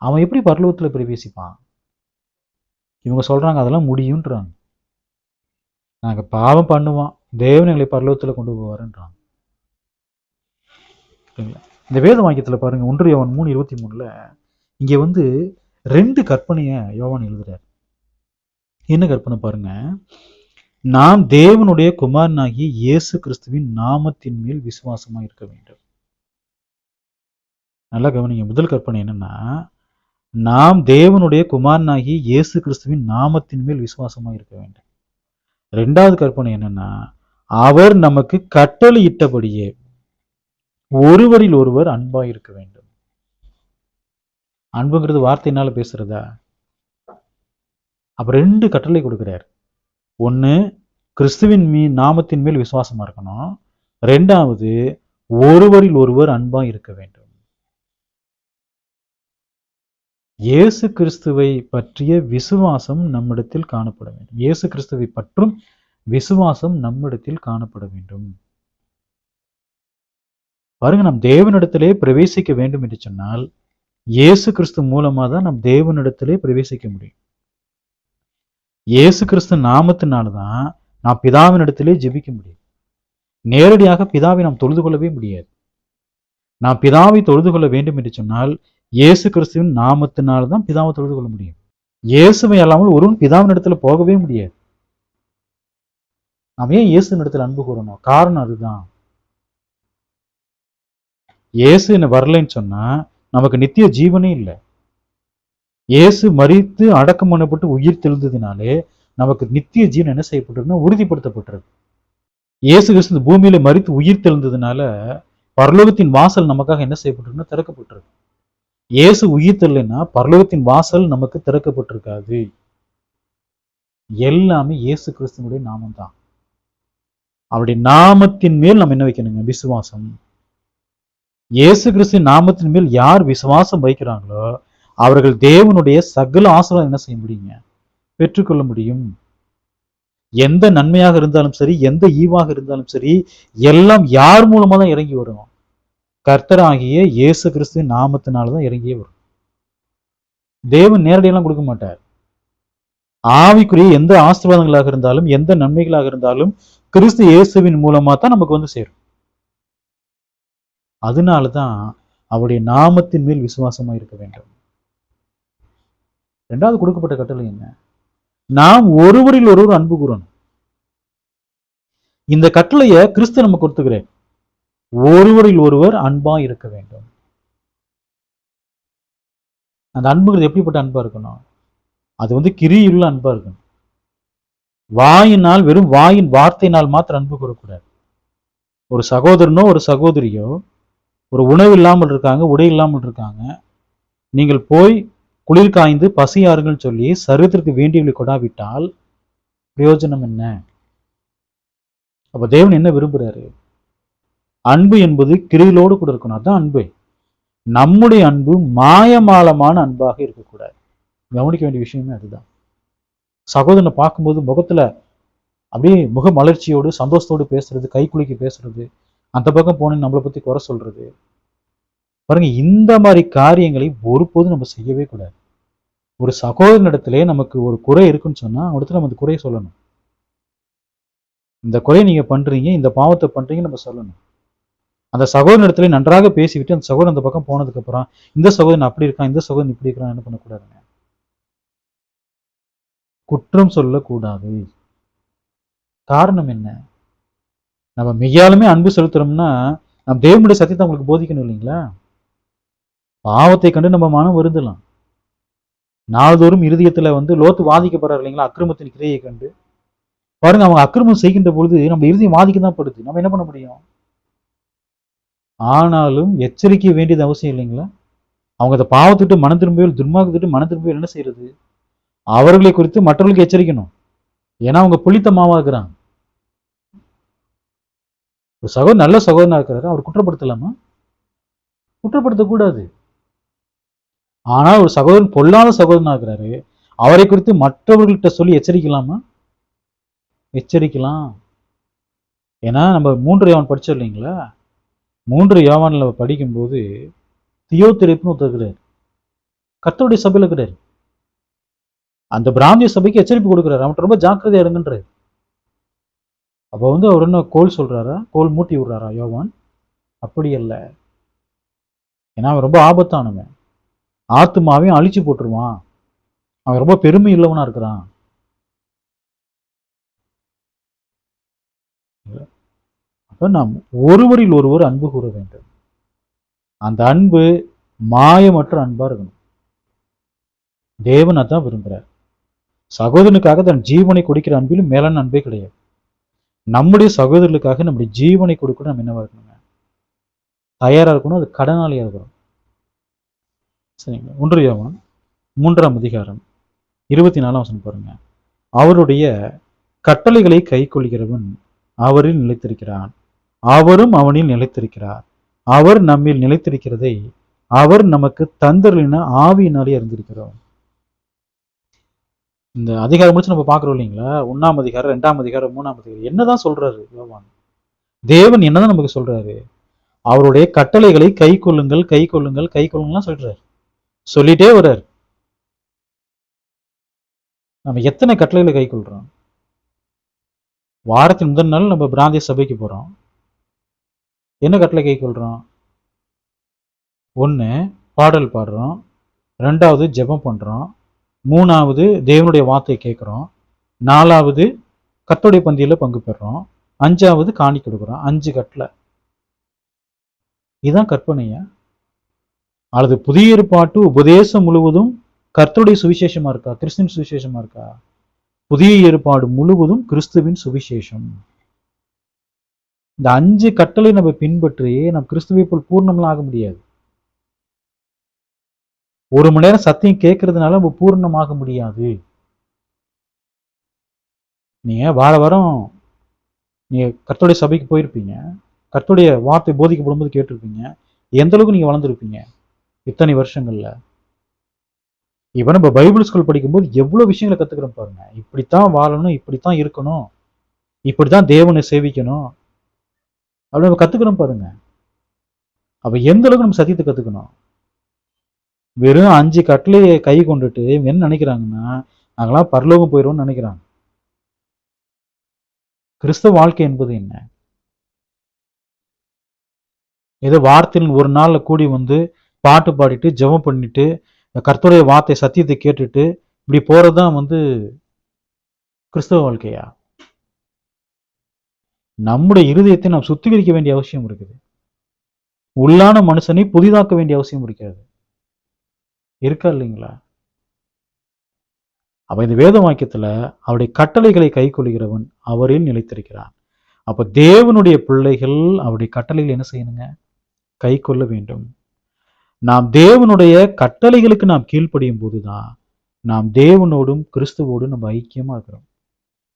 அவன் எப்படி பரலோகத்துல பிரவேசிப்பான்? இவங்க சொல்றாங்க அதெல்லாம் முடியும்ன்றாங்க. நாங்க பாவம் பண்ணுவோம், தேவன் எங்களை பரலோகத்துல கொண்டு போவாருன்றாங்க. இந்த வேத வாக்கியத்துல பாருங்க, 1 யோவான் 3:23 இங்க 2 கற்பனைய யோவான் எழுதுறாரு. என்ன கற்பனை பாருங்க? நாம் தேவனுடைய குமாரனாகிய இயேசு கிறிஸ்துவின் நாமத்தின் மேல் விசுவாசமா இருக்க வேண்டும். நல்லா கவனிங்க. முதல் கற்பனை என்னன்னா, நாம் தேவனுடைய குமாரனாகிய இயேசு கிறிஸ்துவின் நாமத்தின் மேல் விசுவாசமா இருக்க வேண்டும். 2வது கற்பனை என்னன்னா, அவர் நமக்கு கட்டளையிட்டபடியே ஒருவரில் ஒருவர் அன்பா இருக்க வேண்டும். அன்புங்கிறது வார்த்தையினால பேசுறதா? அப்ப 2 கட்டளை கொடுக்கிறார். ஒண்ணு, கிறிஸ்துவின் நாமத்தின் மேல் விசுவாசமா இருக்கணும். 2வது, ஒருவரில் ஒருவர் அன்பா இருக்க வேண்டும். இயேசு கிறிஸ்துவை பற்றிய விசுவாசம் நம்மிடத்தில் காணப்பட வேண்டும். இயேசு கிறிஸ்துவை பற்றும் விசுவாசம் நம்மிடத்தில் காணப்பட வேண்டும். பாருங்க, நம் தேவனிடத்திலே பிரவேசிக்க வேண்டும் என்று சொன்னால் இயேசு கிறிஸ்து மூலமா தான் நம் தேவனிடத்திலே பிரவேசிக்க முடியும். இயேசு கிறிஸ்து நாமத்தினால்தான் நாம் பிதாவினிடத்திலே ஜெபிக்க முடியும். நேரடியாக பிதாவை நாம் தொழுது கொள்ளவே முடியாது. நாம் பிதாவை தொழுது கொள்ள வேண்டும் என்று சொன்னால் இயேசு கிறிஸ்துவின் நாமத்தினால்தான் பிதாவை தொழுது கொள்ள முடியும். இயேசுவை அல்லாமல் ஒருவன் பிதாவின் இடத்துல போகவே முடியாது. நாம் ஏன் இயேசுவின் இடத்துல அன்பு கூறணும்? காரணம் அதுதான். இயேசு என்ன வரலைன்னு சொன்னா நமக்கு நித்திய ஜீவனே இல்லை. இயேசு மரித்து அடக்கம் பண்ணப்பட்டு உயிர் தெழுந்ததினாலே நமக்கு நித்திய ஜீவன் என்ன செய்யப்பட்டிருக்குன்னா உறுதிப்படுத்தப்பட்டிருக்கு. இயேசு கிறிஸ்து பூமியில மரித்து உயிர் தெழுந்ததுனால பரலோகத்தின் வாசல் நமக்காக என்ன செய்யப்பட்டிருக்குன்னா திறக்கப்பட்டிருக்கு. இயேசு உயிர் தெரியலைன்னா பரலோகத்தின் வாசல் நமக்கு திறக்கப்பட்டிருக்காது. எல்லாமே இயேசு கிறிஸ்துவனுடைய நாமம் தான். அவருடைய நாமத்தின் மேல் நம்ம என்ன வைக்கணுங்க? விசுவாசம். இயேசு கிறிஸ்துவின் நாமத்தின் மேல் யார் விசுவாசம் வைக்கிறாங்களோ அவர்கள் தேவனுடைய சகல ஆசீர்வாதம் என்ன செய்ய முடியுங்க? பெற்றுக்கொள்ள முடியும். எந்த நன்மையாக இருந்தாலும் சரி, எந்த ஈவாக இருந்தாலும் சரி, எல்லாம் யார் மூலமா தான் இறங்கி வரும்? கர்த்தராகிய இயேசு கிறிஸ்துவின் நாமத்தினாலதான் இறங்கியே வரும். தேவன் நேரடியெல்லாம் கொடுக்க மாட்டார். ஆவிக்குரிய எந்த ஆசீர்வாதங்களாக இருந்தாலும், எந்த நன்மைகளாக இருந்தாலும் கிறிஸ்து இயேசுவின் மூலமா தான் நமக்கு வந்து சேரும். அதனாலதான் அவருடைய நாமத்தின் மேல் விசுவாசமா இருக்க வேண்டும். இரண்டாவது கொடுக்கப்பட்ட கட்டளை என்ன? நாம் ஒருவரில் ஒருவர் அன்பு கூறணும். இந்த கட்டளைய கிறிஸ்து நமக்கு கொடுத்துக்கிறேன். ஒருவரில் ஒருவர் அன்பா இருக்க வேண்டும். அந்த அன்புங்கிறது எப்படிப்பட்ட அன்பா இருக்கணும்? அது வந்து கிரியுள்ள அன்பா இருக்கணும். வாயினால், வெறும் வாயின் வார்த்தையினால் மாத்திரம் அன்பு கூறக்கூடாது. ஒரு சகோதரனோ ஒரு சகோதரியோ ஒரு உணவு இல்லாமல் இருக்காங்க, உடை இல்லாமல் இருக்காங்க, நீங்கள் போய் குளிர் காய்ந்து பசியாருங்கள் சொல்லி சரீரத்திற்கு வேண்டியவர்களை கொடாவிட்டால் பிரயோஜனம் என்ன? அப்ப தேவன் என்ன விரும்புறாரு? அன்பு என்பது கிரியிலோடு கூட இருக்கணும். அதான் அன்பு. நம்முடைய அன்பு மாயமாலமான அன்பாக இருக்கக்கூடாது. கவனிக்க வேண்டிய விஷயமே அதுதான். சகோதரனை பார்க்கும்போது முகத்துல அப்படியே முக மலர்ச்சியோடு சந்தோஷத்தோடு பேசுறது, கை குலுக்கி பேசுறது, அந்த பக்கம் போனேன்னு நம்மளை பத்தி குறை சொல்றது, பாருங்க, இந்த மாதிரி காரியங்களை ஒருபோதும் நம்ம செய்யவே கூடாது. ஒரு சகோதரனிடத்திலே நமக்கு ஒரு குறை இருக்குன்னு சொன்னா அவனிடத்துல நம்ம அந்த குறையை சொல்லணும். இந்த குறையை நீங்க பண்றீங்க, இந்த பாவத்தை பண்றீங்க நம்ம சொல்லணும். அந்த சகோதரனிடத்துல நன்றாக பேசிவிட்டு அந்த சகோதரன் அந்த பக்கம் போனதுக்கு அப்புறம் இந்த சகோதரன் அப்படி இருக்கான், இந்த சகோதரன் இப்படி இருக்கான் என்ன பண்ணக்கூடாதுங்க? குற்றம் சொல்லக்கூடாது. காரணம் என்ன? நம்ம மெய்யாலுமே அன்பு செலுத்துறோம்னா நம்ம தேவனுடைய சத்தியத்தை அவங்களுக்கு போதிக்கணும் இல்லைங்களா? பாவத்தை கண்டு நம்ம மனம் வருந்தலாம். நாள்தோறும் இருதயத்துல வந்து லோத்து வாதிக்கப்படுறாரு இல்லைங்களா? அக்கிரமத்தின் கிரையை கண்டு பாருங்க, அவங்க அக்கிரமம் செய்கின்ற பொழுது நம்ம இருதயம் வாதிக்க தான் படுது. நம்ம என்ன பண்ண முடியும்? ஆனாலும் எச்சரிக்கை வேண்டியது அவசியம் இல்லைங்களா? அவங்க அந்த பாவத்துட்டு மனம் திரும்பியல், துன்மார்க்கத்துட்டு மனம் திரும்பியல் என்ன செய்யறது? அவர்களை குறித்து மற்றவர்களுக்கு எச்சரிக்கணும். ஏன்னா அவங்க புளித்தமாவா இருக்கிறாங்க. ஒரு சகோதரன் நல்ல சகோதரனா இருக்கிறாரு, அவர் குற்றப்படுத்தலாமா? குற்றப்படுத்தக்கூடாது. ஆனா ஒரு சகோதரன் பொல்லாத சகோதரனா இருக்கிறாரு, அவரை குறித்து மற்றவர்கள்ட்ட சொல்லி எச்சரிக்கலாமா? எச்சரிக்கலாம். ஏன்னா நம்ம 3 யோவான் படிச்சோம் இல்லைங்களா? 3 யோவான்ல படிக்கும்போது தியோத்திரேப்புன்னு ஒருத்தர் இருக்கிறார். கர்த்தருடைய சபையில இருக்கிறார். அந்த பிராந்திய சபைக்கு எச்சரிப்பு கொடுக்குறாரு. அவன்கிட்ட ரொம்ப ஜாக்கிரதையா இருங்கன்றாரு. அப்போ வந்து அவர் என்ன கோல் சொல்றாரா? கோல் மூட்டி விடுறாரா யோவான்? அப்படி அல்ல. ஏன்னா அவன் ரொம்ப ஆபத்தானவன். ஆத்துமாவையும் அழிச்சு போட்டுருவான். அவன் ரொம்ப பெருமை இல்லவனா இருக்கிறான். அப்ப நாம் ஒருவரில் ஒருவர் அன்பு கூற வேண்டும். அந்த அன்பு மாயமற்ற அன்பா இருக்கணும். தேவன் அதான் விரும்புறார். சகோதரனுக்காக தன் ஜீவனை கொடுக்கிற அன்பிலும் மேலான அன்பே கிடையாது. நம்முடைய சகோதரர்களுக்காக நம்முடைய ஜீவனை கொடுக்க நம்ம என்னவா இருக்கணுங்க? தயாரா இருக்கணும். அது கடனாளியா இருக்கணும். சரிங்களா? 1 யோவான் 3ஆம் அதிகாரம் 24ஆம் வசனம் பாருங்க. அவருடைய கட்டளைகளை கை கொள்கிறவன் அவரில் நிலைத்திருக்கிறான், அவரும் அவனில் நிலைத்திருக்கிறார். அவர் நம்மில் நிலைத்திருக்கிறதை அவர் நமக்கு தந்தருளின ஆவியினாலே அறிந்திருக்கிறோம். இந்த அதிகாரம் முடிச்சு நம்ம பார்க்குறோம் இல்லைங்களா? 1ஆம் அதிகாரம், 2ஆம் அதிகாரம், 3ஆம் அதிகாரம் என்னதான் சொல்றாரு யோவான்? தேவன் என்னதான் நமக்கு சொல்றாரு? அவருடைய கட்டளைகளை கை கொள்ளுங்கள், கை கொள்ளுங்கள், கை கொள்ளுங்கள்லாம் சொல்றாரு. சொல்லிட்டே வர்றாரு. நம்ம எத்தனை கட்டளைகளை கை கொள்றோம்? வாரத்தின் முதல் நாள் நம்ம பிராந்திய சபைக்கு போறோம். என்ன கட்டளை கை கொள்றோம்? 1 பாடல் பாடுறோம், 2வது ஜெபம் பண்றோம், 3வது தேவனுடைய வார்த்தை கேட்குறோம், 4வது கர்த்தருடைய பந்தியில பங்கு பெறுறோம், 5வது காணி கொடுக்குறோம். 5 கட்டளை. இதுதான் கற்பனையா? அல்லது புதிய ஏற்பாட்டு உபதேசம் முழுவதும் கர்த்தருடைய சுவிசேஷமா இருக்கா? கிறிஸ்துவின் சுவிசேஷமா இருக்கா? புதிய ஏற்பாடு முழுவதும் கிறிஸ்துவின் சுவிசேஷம். இந்த 5 கட்டளை நம்ம பின்பற்றி நம்ம கிறிஸ்துவை போல் பூர்ணம்லாம் ஆக முடியாது. 1 மணி நேரம் சத்தியம் கேட்கறதுனால நம்ம பூர்ணமாக முடியாது. நீங்க வாரம் நீங்க கர்த்தருடைய சபைக்கு போயிருப்பீங்க, கர்த்தருடைய வார்த்தை போதிக்கப்படும் போது கேட்டிருப்பீங்க. எந்த அளவுக்கு நீங்க வளர்ந்துருப்பீங்க இத்தனை வருஷங்கள்ல? இப்ப நம்ம பைபிள் ஸ்கூல் படிக்கும்போது எவ்வளவு விஷயங்களை கத்துக்கிறோம் பாருங்க. இப்படித்தான் வாழணும், இப்படித்தான் இருக்கணும், இப்படித்தான் தேவனை சேவிக்கணும் அப்படி நம்ம கத்துக்கிறோம் பாருங்க. அப்ப எந்த அளவுக்கு நம்ம சத்தியத்தை கத்துக்கணும்? வெறும் 5 கட்டளையை கை கொண்டுட்டு என்ன நினைக்கிறாங்கன்னா, நாங்களாம் பரலோகம் போயிடுவோம்னு நினைக்கிறாங்க. கிறிஸ்தவ வாழ்க்கை என்பது என்ன? ஏதோ வாரத்தில் ஒரு நாள்ல கூடி வந்து பாட்டு பாடிட்டு ஜெபம் பண்ணிட்டு கர்த்தருடைய வார்த்தை சத்தியத்தை கேட்டுட்டு இப்படி போறதுதான் கிறிஸ்தவ வாழ்க்கையா? நம்முடைய இருதயத்தை நாம் சுத்திகரிக்க வேண்டிய அவசியம் இருக்குது. உள்ளான மனுஷனை புதிதாக்க வேண்டிய அவசியம் இருக்கிறது. இருக்கா இல்லைங்களா? அப்ப இந்த வேத வாக்கியத்துல அவருடைய கட்டளைகளை கை கொள்கிறவன் அவரில் நிலைத்திருக்கிறான். அப்ப தேவனுடைய பிள்ளைகள் அவருடைய கட்டளைகள் என்ன செய்யணுங்க? கை கொள்ள வேண்டும். நாம் தேவனுடைய கட்டளைகளுக்கு நாம் கீழ்ப்படியும் போதுதான் நாம் தேவனோடும் கிறிஸ்துவோடும் நம்ம ஐக்கியமா இருக்கிறோம்.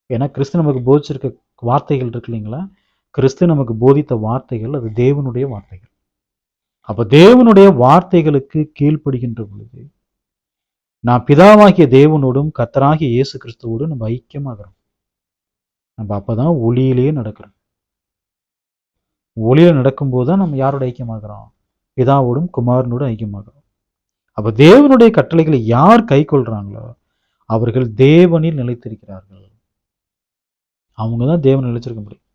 ஏன்னா கிறிஸ்து நமக்கு போதிச்சிருக்க வார்த்தைகள் இருக்கு இல்லைங்களா? கிறிஸ்து நமக்கு போதித்த வார்த்தைகள் அது தேவனுடைய வார்த்தைகள். அப்ப தேவனுடைய வார்த்தைகளுக்கு கீழ்ப்படுகின்ற பொழுது நாம் பிதாவாகிய தேவனோடும் கர்த்தராகிய இயேசு கிறிஸ்துவோடும் நம்ம ஐக்கியமாகிறோம். நம்ம அப்பதான் ஒளியிலேயே நடக்கிறோம். ஒளியில நடக்கும்போது தான் நம்ம யாரோட ஐக்கியமாகிறோம்? பிதாவோடும் குமாரனோடும் ஐக்கியமாகிறோம். அப்ப தேவனுடைய கட்டளைகளை யார் கை கொள்றாங்களோ அவர்கள் தேவனில் நிலைத்திருக்கிறார்கள். அவங்கதான் தேவன் நிலைச்சிருக்க முடியும்.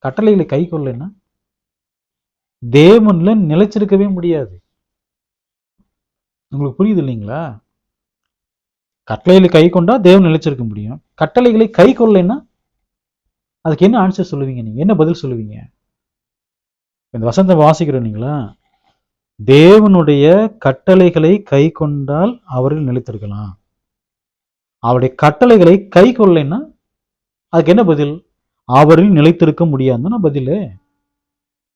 கட்டளைகளை கை கொள்ளலைன்னா தேவன்ல நிலைச்சிருக்கவே முடியாது. உங்களுக்கு புரியுது இல்லைங்களா? கட்டளைகளை கை கொண்டா தேவன் நிலைச்சிருக்க முடியும். கட்டளைகளை கை கொள்ளலைன்னா அதுக்கு என்ன ஆன்சர் சொல்லுவீங்க? நீங்க என்ன பதில் சொல்லுவீங்க? இந்த வசனத்தை வாசிக்கிறீங்களா? தேவனுடைய கட்டளைகளை கை கொண்டால் அவரில் நிலைத்திருக்கலாம். அவருடைய கட்டளைகளை கை கொள்ளலைன்னா அதுக்கு என்ன பதில்? அவரில் நிலைத்திருக்க முடியாதுன்னு பதில்.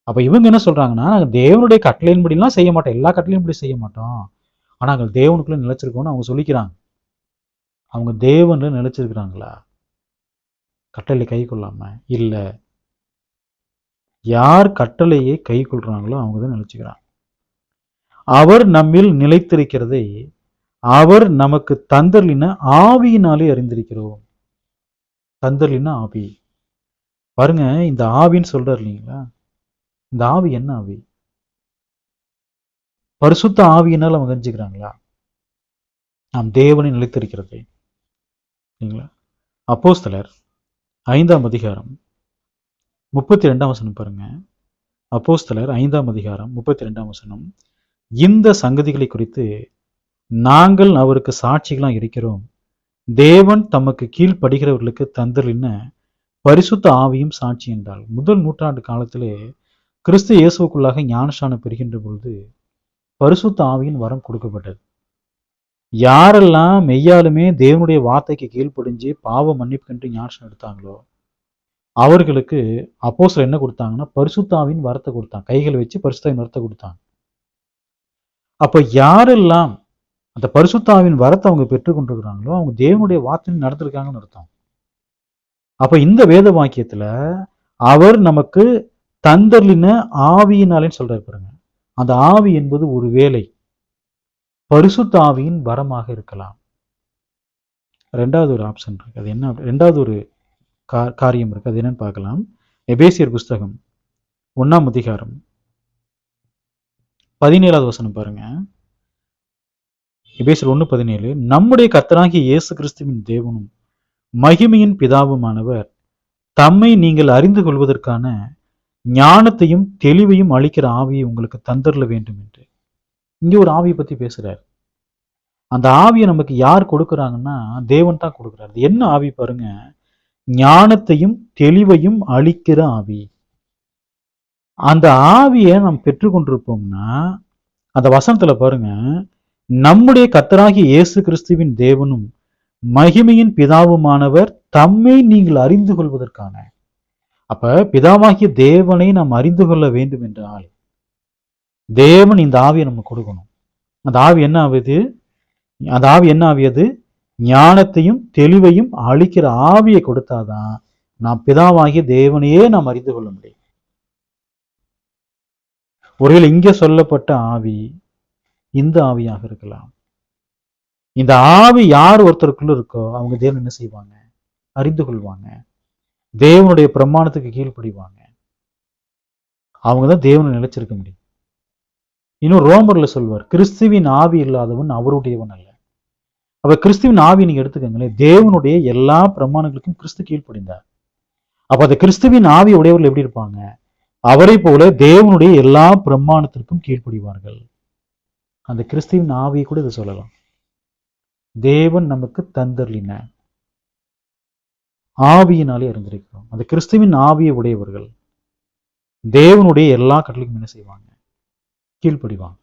அப்ப இவங்க என்ன சொல்றாங்கன்னா, நாங்க தேவனுடைய கட்டளையின்படிலாம் செய்ய மாட்டோம், எல்லா கட்டளையும் படி செய்ய மாட்டோம், ஆனா நாங்கள் தேவனுக்குள்ள நிலைச்சிருக்கோம்னு அவங்க சொல்லிக்கிறாங்க. அவங்க தேவன்ல நிலைச்சிருக்கிறாங்களா? கட்டளை கை கொள்ளாம இல்ல. யார் கட்டளையை கை கொள்றாங்களோ அவங்க தான் நிலைச்சுக்கிறாங்க. அவர் நம்மில் நிலைத்திருக்கிறதை அவர் நமக்கு தந்தர்லின ஆவியினாலே அறிந்திருக்கிறோம். தந்தர்லின ஆவி பாருங்க, இந்த ஆவின்னு சொல்றாரு இல்லைங்களா? இந்த ஆவி என்ன ஆவி? பரிசுத்த ஆவியினால் அவங்க அறிஞ்சுக்கிறாங்களா நாம் தேவனை நிலைத்திருக்கிறதை? இல்லைங்களா? அப்போஸ்தலர் 5ஆம் அதிகாரம் 32ஆம் வசனம் பாருங்க. அப்போஸ்தலர் 5ஆம் அதிகாரம் 32ஆம் வசனம். இந்த சங்கதிகளை குறித்து நாங்கள் அவருக்கு சாட்சிகளாக இருக்கிறோம். தேவன் தமக்கு கீழ்ப்படுகிறவர்களுக்கு தந்தலின பரிசுத்த ஆவியும் சாட்சி என்றால். முதல் நூற்றாண்டு காலத்திலே கிறிஸ்து இயேசுக்குள்ளாக ஞானஸ்நானம் பெறுகின்ற பொழுது பரிசுத்த ஆவியின் வரம் கொடுக்கப்பட்டது. யாரெல்லாம் மெய்யாலுமே தேவனுடைய வார்த்தைக்கு கீழ்ப்படிஞ்சு பாவ மன்னிப்புக்கென்று ஞானஸ்நானம் எடுத்தாங்களோ அவர்களுக்கு அப்போஸ்தலர் என்ன கொடுத்தாங்கன்னா பரிசுத்த ஆவியின் வரத்தை கொடுத்தாங்க. கைகள் வச்சு பரிசுத்த ஆவியின் வரத்தை கொடுத்தாங்க. அப்ப யாரெல்லாம் அந்த பரிசுத்த ஆவியின் வரத்தை அவங்க பெற்றுக்கொண்டிருக்கிறாங்களோ அவங்க தேவனுடைய வார்த்தையை நடத்திருக்காங்கன்னு அர்த்தம். அப்ப இந்த வேத வாக்கியத்துல அவர் நமக்கு தந்தர்லின ஆவியினாலேன்னு சொல்றாரு பாருங்க. அந்த ஆவி என்பது ஒரு வேலை பரிசுத்த ஆவியின் வரமாக இருக்கலாம். ரெண்டாவது ஒரு ஆப்ஷன் இருக்கு. அது என்ன? ரெண்டாவது ஒரு காரியம் இருக்கு. அது என்னன்னு பார்க்கலாம். எபேசியர் புஸ்தகம் 1ஆம் அதிகாரம் 17வது வசனம் பாருங்க. எபேசியர் 1:17, நம்முடைய கர்த்தராகிய இயேசு கிறிஸ்துவின் தேவனும் மகிமையின் பிதாவுமானவர் தம்மை நீங்கள் அறிந்து கொள்வதற்கான ஞானத்தையும் தெளிவையும் அளிக்கிற ஆவியை உங்களுக்கு தந்தரல வேண்டும் என்று. இங்க ஒரு ஆவியை பத்தி பேசுறாரு. அந்த ஆவியை நமக்கு யார் கொடுக்குறாங்கன்னா தேவன் தான் கொடுக்குறாரு. என்ன ஆவி பாருங்க? ஞானத்தையும் தெளிவையும் அளிக்கிற ஆவி. அந்த ஆவியை நாம் பெற்றுக்கொண்டிருப்போம்னா அந்த வசனத்துல பாருங்க, நம்முடைய கர்த்தராகிய இயேசு கிறிஸ்துவின் தேவனும் மகிமையின் பிதாவுமானவர் தம்மை நீங்கள் அறிந்து கொள்வதற்கான. அப்ப பிதாவாகிய தேவனை நாம் அறிந்து கொள்ள வேண்டும் என்றால் தேவன் இந்த ஆவியை நம்ம கொடுக்கணும். அந்த ஆவி என்ன ஆகுது? அந்த ஆவி என்ன ஆவியது? ஞானத்தையும் தெளிவையும் அளிக்கிற ஆவியை கொடுத்தாதான் நாம் பிதாவாகிய தேவனையே நாம் அறிந்து கொள்ள முடியும். ஒருவேளை இங்க சொல்லப்பட்ட ஆவி இந்த ஆவியாக இருக்கலாம். இந்த ஆவி யார் ஒருத்தருக்குள்ள இருக்கோ அவங்க தேவன் என்ன செய்வாங்க? அறிந்து கொள்வாங்க. தேவனுடைய பிரமாணத்துக்கு கீழ்ப்படிவாங்க. அவங்க தான் தேவனை நிலைச்சிருக்க முடியும். இன்னும் ரோமர்ல சொல்வார், கிறிஸ்துவின் ஆவி இல்லாதவன் அவருடையவன் அல்ல. அப்ப கிறிஸ்துவின் ஆவி நீங்க எடுத்துக்கங்களேன், தேவனுடைய எல்லா பிரமாணங்களுக்கும் கிறிஸ்து கீழ்ப்படிந்தார். அப்ப அந்த கிறிஸ்துவின் ஆவி உடையவர்கள் எப்படி இருப்பாங்க? அவரை போல தேவனுடைய எல்லா பிரமாணத்திற்கும் கீழ்ப்படிவார்கள். அந்த கிறிஸ்துவின் ஆவியை கூட இதை சொல்லலாம். தேவன் நமக்கு தந்தர்லின ஆவியினாலே அறிந்திருக்கிறோம். அந்த கிறிஸ்துவின் ஆவியை உடையவர்கள் தேவனுடைய எல்லா கட்டளைக்கும் என்ன செய்வாங்க? கீழ்ப்படிவாங்க.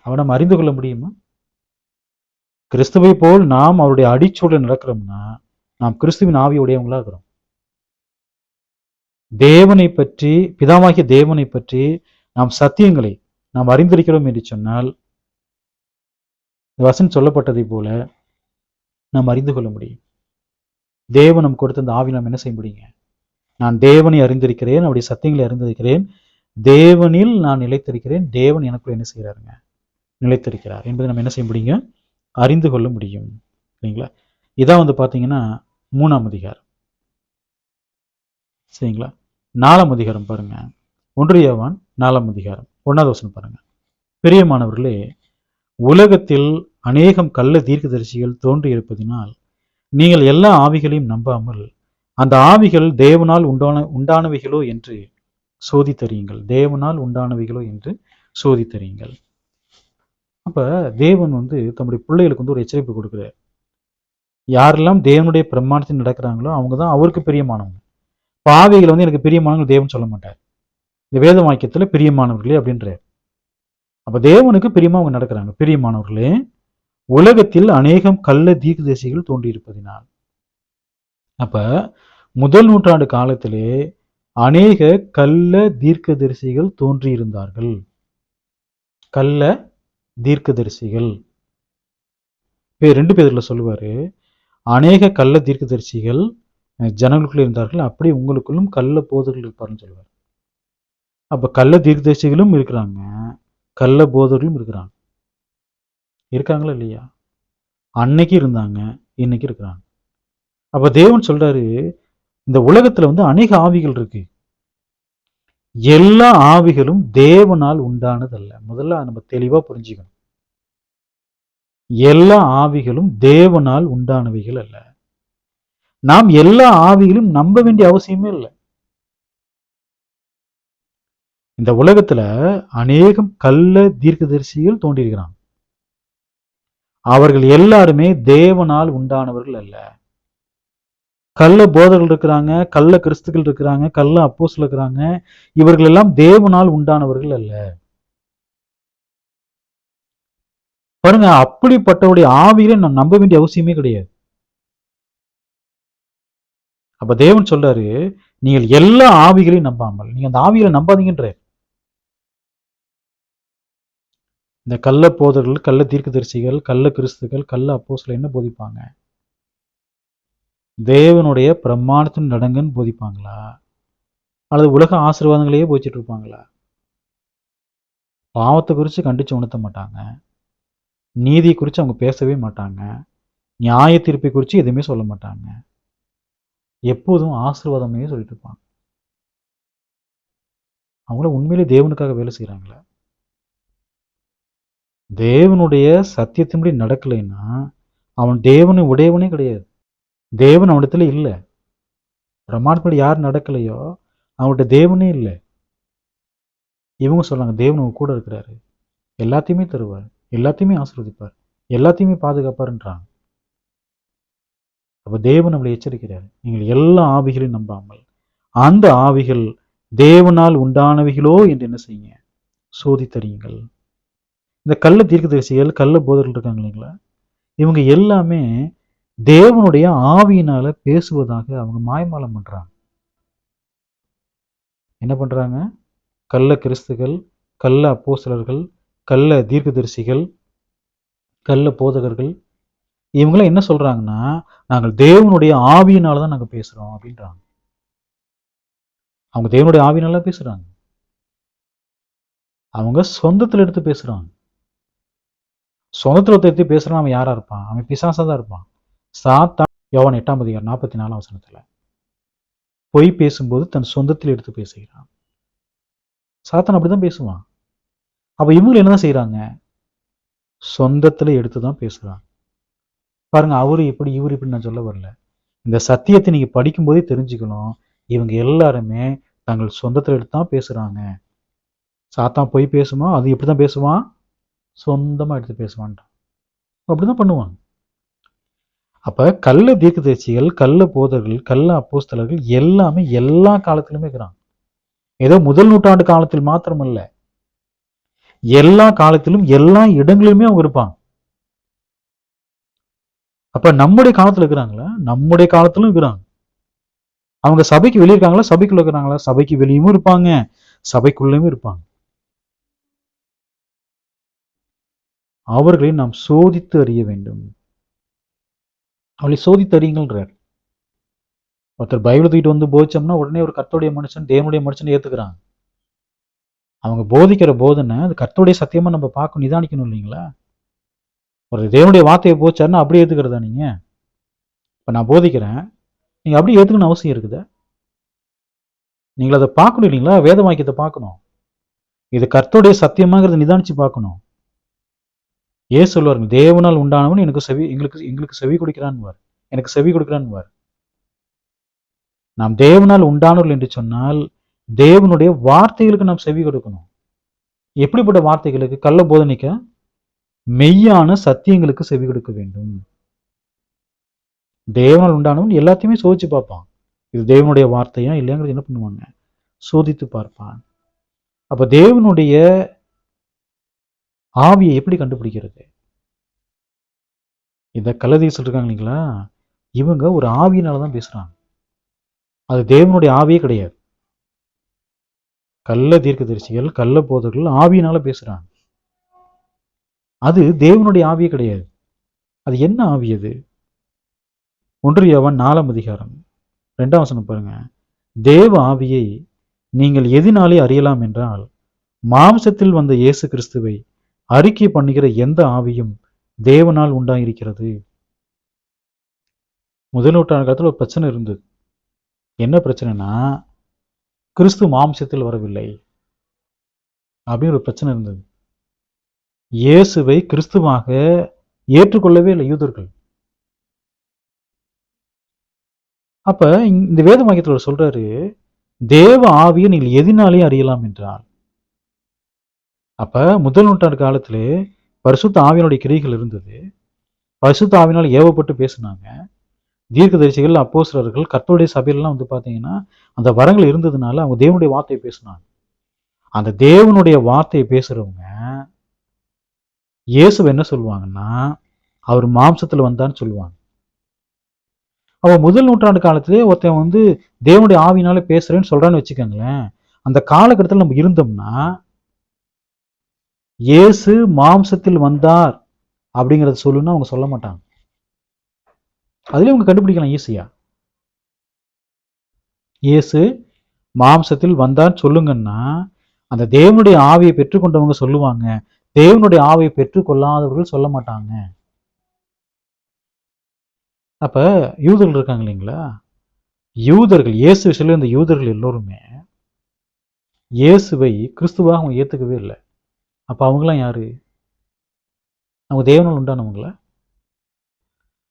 அவனை நம்ம அறிந்து கொள்ள முடியுமா? கிறிஸ்துவை போல் நாம் அவருடைய அடிச்சூழல் நடக்கிறோம்னா நாம் கிறிஸ்துவின் ஆவி உடையவங்களா இருக்கிறோம். தேவனை பற்றி, பிதாவாகிய தேவனை பற்றி நாம் சத்தியங்களை நாம் அறிந்திருக்கிறோம் என்று சொன்னால் வசனம் சொல்லப்பட்டதை போல நாம் அறிந்து கொள்ள முடியும். தேவன் நமக்கு கொடுத்த அந்த ஆவி நாம் என்ன செய்ய முடியுங்க? நான் தேவனை அறிந்திருக்கிறேன், அவருடைய சத்தியங்களை அறிந்திருக்கிறேன், தேவனில் நான் நிலைத்திருக்கிறேன், தேவன் எனக்குள்ள என்ன செய்கிறாருங்க? நிலைத்திருக்கிறார் என்பதை நம்ம என்ன செய்ய முடியுங்க? அறிந்து கொள்ள முடியும். சரிங்களா? இதான் பார்த்தீங்கன்னா 3ஆம் அதிகாரம். சரிங்களா? 4ஆம் அதிகாரம் பாருங்க. 1 யோவான் 4ஆம் அதிகாரம் 1வது வசனம் பாருங்க. பிரியமானவர்களே, உலகத்தில் அநேகம் கள்ள தீர்க்கதரிசிகள் தோன்றி இருப்பதினால் நீங்கள் எல்லா ஆவிகளையும் நம்பாமல் அந்த ஆவிகள் தேவனால் உண்டானவைகளோ என்று சோதித்தறியுங்கள். தேவனால் உண்டானவைகளோ என்று சோதித்தறியுங்கள். அப்ப தேவன் தம்முடைய பிள்ளைகளுக்கு ஒரு எச்சரிப்பு கொடுக்குறார். யாரெல்லாம் தேவனுடைய பிரமாணத்தில் நடக்கிறாங்களோ அவங்க தான் அவருக்கு பிரியமானவங்க. ஆவிகள் எனக்கு பிரியமானவங்க தேவன் சொல்ல மாட்டார். இந்த வேத வாக்கியத்துல பிரியமானவர்களே அப்படின்றார். அப்ப தேவனுக்கு பிரியமா அவங்க நடக்கிறாங்க. பிரியமானவர்களே, உலகத்தில் அநேகம் கள்ள தீர்க்கதரிசிகள் தோன்றி இருப்பதினால். அப்ப முதல் நூற்றாண்டு காலத்திலே அநேக கள்ள தீர்க்கதரிசிகள் தோன்றி இருந்தார்கள். கள்ள தீர்க்கதரிசிகள் 2 பேர்ல சொல்லுவாரு, அநேக கள்ள தீர்க்கதரிசிகள் ஜனங்களுக்குள்ள இருந்தார்கள், அப்படி உங்களுக்குள்ளும் கள்ள போதகர்கள் இருப்பாருன்னு சொல்லுவார். அப்ப கள்ள தீர்க்கதரிசிகளும் இருக்கிறாங்க, கள்ள போதகர்களும் இருக்கிறாங்க. இருக்காங்களா இல்லையா? அன்னைக்கு இருந்தாங்க, இன்னைக்கு இருக்கிறாங்க. அப்ப தேவன் சொல்றாரு, இந்த உலகத்துல அநேக ஆவிகள் இருக்கு. எல்லா ஆவிகளும் தேவனால் உண்டானது அல்ல. முதல்ல நம்ம தெளிவா புரிஞ்சுக்கணும். எல்லா ஆவிகளும் தேவனால் உண்டானவைகள் அல்ல. நாம் எல்லா ஆவிகளும் நம்ப வேண்டிய அவசியமே இல்லை. இந்த உலகத்துல அநேகம் கள்ள தீர்க்கதரிசிகள் தோன்றியிருக்கிறாங்க. அவர்கள் எல்லாருமே தேவனால் உண்டானவர்கள் அல்ல. கள்ள போதர்கள் இருக்கிறாங்க, கள்ள கிறிஸ்துக்கள் இருக்கிறாங்க, கள்ள அப்போஸ்தலர்கள் இருக்கிறாங்க. இவர்கள் எல்லாம் தேவனால் உண்டானவர்கள் அல்ல. பாருங்க, அப்படிப்பட்டவருடைய ஆவியில நாம் நம்ப வேண்டிய அவசியமே கிடையாது. அப்ப தேவன் சொல்றாரு, நீங்கள் எல்லா ஆவிகளையும் நம்பாமல், நீங்க அந்த ஆவிகளை நம்பாதீங்கன்ற. இந்த கள்ள போதர்கள், கள்ள தீர்க்கதரிசிகள், கள்ள கிறிஸ்துக்கள், கள்ள அப்போஸ்தலர்கள் என்ன போதிப்பாங்க? தேவனுடைய பிரமாணத்தின் நடங்கன்னு போதிப்பாங்களா? அல்லது உலக ஆசீர்வாதங்களையே போச்சிட்டு இருப்பாங்களா? பாவத்தை குறித்து கண்டித்து உணர்த்த மாட்டாங்க, நீதியை குறித்து அவங்க பேசவே மாட்டாங்க, நியாய தீர்ப்பை குறித்து எதுவுமே சொல்ல மாட்டாங்க. எப்போதும் ஆசீர்வாதமே சொல்லிட்டு இருப்பாங்க. அவங்கள உண்மையிலே தேவனுக்காக வேலை செய்கிறாங்களா? தேவனுடைய சத்தியத்தின்படி நடக்கலைன்னா அவன் தேவனை உடையவனே கிடையாது. தேவன் அவனிடத்துல இல்லை. பிரமாணப்படி யார் நடக்கலையோ அவங்கள்ட்ட தேவனே இல்லை. இவங்க சொன்னாங்க தேவன் அவங்க கூட இருக்கிறாரு, எல்லாத்தையுமே தருவார், எல்லாத்தையுமே ஆசீர்வதிப்பார், எல்லாத்தையுமே பாதுகாப்பார்ன்றாங்க. அப்ப தேவன் நம்மளை எச்சரிக்கிறார், நீங்கள் எல்லா ஆவிகளையும் நம்பாமல் அந்த ஆவிகள் தேவனால் உண்டானவைகளோ என்று என்ன செய்யுங்க, சோதித்தறியுங்கள். இந்த கள்ள தீர்க்கதரிசிகள், கள்ள போதர்கள் இருக்காங்க இல்லைங்களா, இவங்க எல்லாமே தேவனுடைய ஆவியினால பேசுவதாக அவங்க மாயமாலம் பண்றாங்க. என்ன பண்றாங்க? கள்ள கிறிஸ்துகள், கள்ள அப்போஸ்தலர்கள், கள்ள தீர்க்கதரிசிகள், கள்ள போதகர்கள், இவங்களாம் என்ன சொல்றாங்கன்னா, நாங்கள் தேவனுடைய ஆவியினால தான் நாங்கள் பேசுறோம் அப்படின்றாங்க. அவங்க தேவனுடைய ஆவியினால பேசுறாங்க. அவங்க சொந்தத்தில் எடுத்து பேசுறாங்க. சொந்தத்தில் எடுத்து பேசுறான் அவன் யாரா இருப்பான்? அவன் பிசாசா தான் இருப்பான். சாத்தான் யோவான் 8:44 பொய் பேசும்போது தன் சொந்தத்தில் எடுத்து பேசுகிறான். சாத்தான் அப்படிதான் பேசுவான். அப்ப இவங்க என்னதான் செய்யறாங்க? சொந்தத்துல எடுத்துதான் பேசுறாங்க. பாருங்க, அவரு இப்படி இவரு இப்படி நான் சொல்ல வரல. இந்த சத்தியத்தை நீங்க படிக்கும் போதே தெரிஞ்சுக்கணும், இவங்க எல்லாருமே தங்கள் சொந்தத்துல எடுத்து தான் பேசுறாங்க. சாத்தான் போய் பேசுமா, அது எப்படிதான் பேசுவான்? சொந்தமா எடுத்து பேசுவான்ட்டான். அப்படிதான் பண்ணுவாங்க. அப்ப கள்ள தீர்க்கதரிசிகள், கள்ள போதர்கள், கள்ள அப்போஸ்தலர்கள் எல்லாமே எல்லா காலத்திலுமே இருக்கிறாங்க. ஏதோ முதல் நூற்றாண்டு காலத்தில் மாத்திரமல்ல, எல்லா காலத்திலும் எல்லா இடங்களிலுமே அவங்க இருப்பாங்க. அப்ப நம்முடைய காலத்துல இருக்கிறாங்களா? நம்முடைய காலத்திலும் இருக்கிறாங்க. அவங்க சபைக்கு வெளியே இருக்காங்களா? சபைக்குள்ள இருக்கிறாங்களா? சபைக்கு வெளியும் இருப்பாங்க, சபைக்குள்ளேயும் இருப்பாங்க. அவர்களை நாம் சோதித்து அறிய வேண்டும். அவளை சோதித்து அறியுங்கள்ன்றார். ஒருத்தர் பைபிள் தூக்கிட்டு வந்து போதிச்சோம்னா உடனே ஒரு கர்த்தருடைய மனுஷன், தேவனுடைய மனுஷன் ஏத்துக்கிறாங்க. அவங்க போதிக்கிற போதனை அது கர்த்தருடைய சத்தியமா நம்ம பார்க்கணும், நிதானிக்கணும் இல்லைங்களா? ஒரு தேவனுடைய வார்த்தையை போச்சாருன்னா அப்படியே ஏத்துக்கிறதா நீங்க? இப்ப நான் போதிக்கிறேன், நீங்க அப்படியே ஏத்துக்கணும் அவசியம் இருக்குதா? நீங்கள் அதை பார்க்கணும் இல்லைங்களா? வேத வாக்கியத்தை பார்க்கணும். இது கர்த்தருடைய சத்தியமாங்கிறத நிதானிச்சு பார்க்கணும். ஏன் சொல்லுவாருங்க, தேவனால் உண்டானவன் எங்களுக்கு செவி கொடுக்கிறான்வார், எனக்கு செவி கொடுக்கிறான்வார். நாம் தேவனால் உண்டானவர்கள் என்று சொன்னால் தேவனுடைய வார்த்தைகளுக்கு நாம் செவி கொடுக்கணும். எப்படிப்பட்ட வார்த்தைகளுக்கு? கள்ள போதனைக்க, மெய்யான சத்தியங்களுக்கு செவி கொடுக்க வேண்டும். தேவனால் உண்டானவன் எல்லாத்தையுமே சோதிச்சு பார்ப்பான், இது தேவனுடைய வார்த்தையா இல்லையாங்கிறது என்ன பண்ணுவாங்க, சோதித்து பார்ப்பான். அப்ப தேவனுடைய ஆவியை எப்படி கண்டுபிடிக்கிறது? இந்த கள்ளதீசல் இருக்காங்க இல்லைங்களா, இவங்க ஒரு ஆவியினாலதான் பேசுறாங்க, அது தேவனுடைய ஆவியே கிடையாது. கள்ள தீர்க்கதரிசிகள், கள்ள போதர்கள் ஆவியினால பேசுறாங்க, அது தேவனுடைய ஆவியே கிடையாது. அது என்ன ஆவி? அது 1 யோவான் 4:2 பாருங்க. தேவ ஆவியை நீங்கள் எதினாலே அறியலாம் என்றால், மாம்சத்தில் வந்த இயேசு கிறிஸ்துவை அறிக்கை பண்ணுகிற எந்த ஆவியும் தேவனால் உண்டாயிருக்கிறது. முதல் நூற்றாண்டு காலத்தில் ஒரு பிரச்சனை இருந்தது. என்ன பிரச்சனைனா, கிறிஸ்து மாம்சத்தில் வரவில்லை அப்படின்னு ஒரு பிரச்சனை இருந்தது. இயேசுவை கிறிஸ்துவாக ஏற்றுக்கொள்ளவே இல்லை யூதர்கள். அப்ப இந்த வேத வாக்கியத்தில் சொல்றாரு, தேவ ஆவியை நீங்கள் எதினாலே அறியலாம் என்றால். அப்ப முதல் நூற்றாண்டு காலத்திலே பரிசுத்த ஆவியினுடைய கிரியைகள் இருந்தது. பரிசுத்த ஆவியினால் ஏவப்பட்டு பேசினாங்க. தீர்க்கதரிசிகள், அப்போஸ்தலர்கள், கர்த்தருடைய சபையெல்லாம் வந்து பார்த்தீங்கன்னா அந்த வரங்கள் இருந்ததுனால அவங்க தேவனுடைய வார்த்தையை பேசினாங்க. அந்த தேவனுடைய வார்த்தையை பேசுறவங்க இயேசுவை என்ன சொல்லுவாங்கன்னா, அவர் மாம்சத்தில் வந்தான்னு சொல்லுவாங்க. அவ முதல் நூற்றாண்டு காலத்திலே ஒருத்தன் வந்து தேவனுடைய ஆவியினால பேசுறேன்னு சொல்றான்னு வச்சுக்கோங்களேன், அந்த காலகட்டத்தில் நம்ம இருந்தோம்னா இயேசு மாம்சத்தில் வந்தார் அப்படிங்கிறத சொல்லுன்னா அவங்க சொல்ல மாட்டாங்க. அதுலேயும் அவங்க கண்டுபிடிக்கலாம் ஈஸியா. இயேசு மாம்சத்தில் வந்தான்னு சொல்லுங்கன்னா, அந்த தேவனுடைய ஆவியை பெற்றுக்கொண்டவங்க சொல்லுவாங்க. தேவனுடைய ஆவியை பெற்றுக்கொள்ளாதவர்கள் சொல்ல மாட்டாங்க. அப்ப யூதர்கள் இருக்காங்க இல்லைங்களா? யூதர்கள் இயேசு சொல்ல இந்த யூதர்கள் எல்லோருமே இயேசுவை கிறிஸ்துவாக அவங்க ஏத்துக்கவே இல்லை. அப்ப அவங்களாம் யாரு? அவங்க தேவனால் உண்டானவங்களா?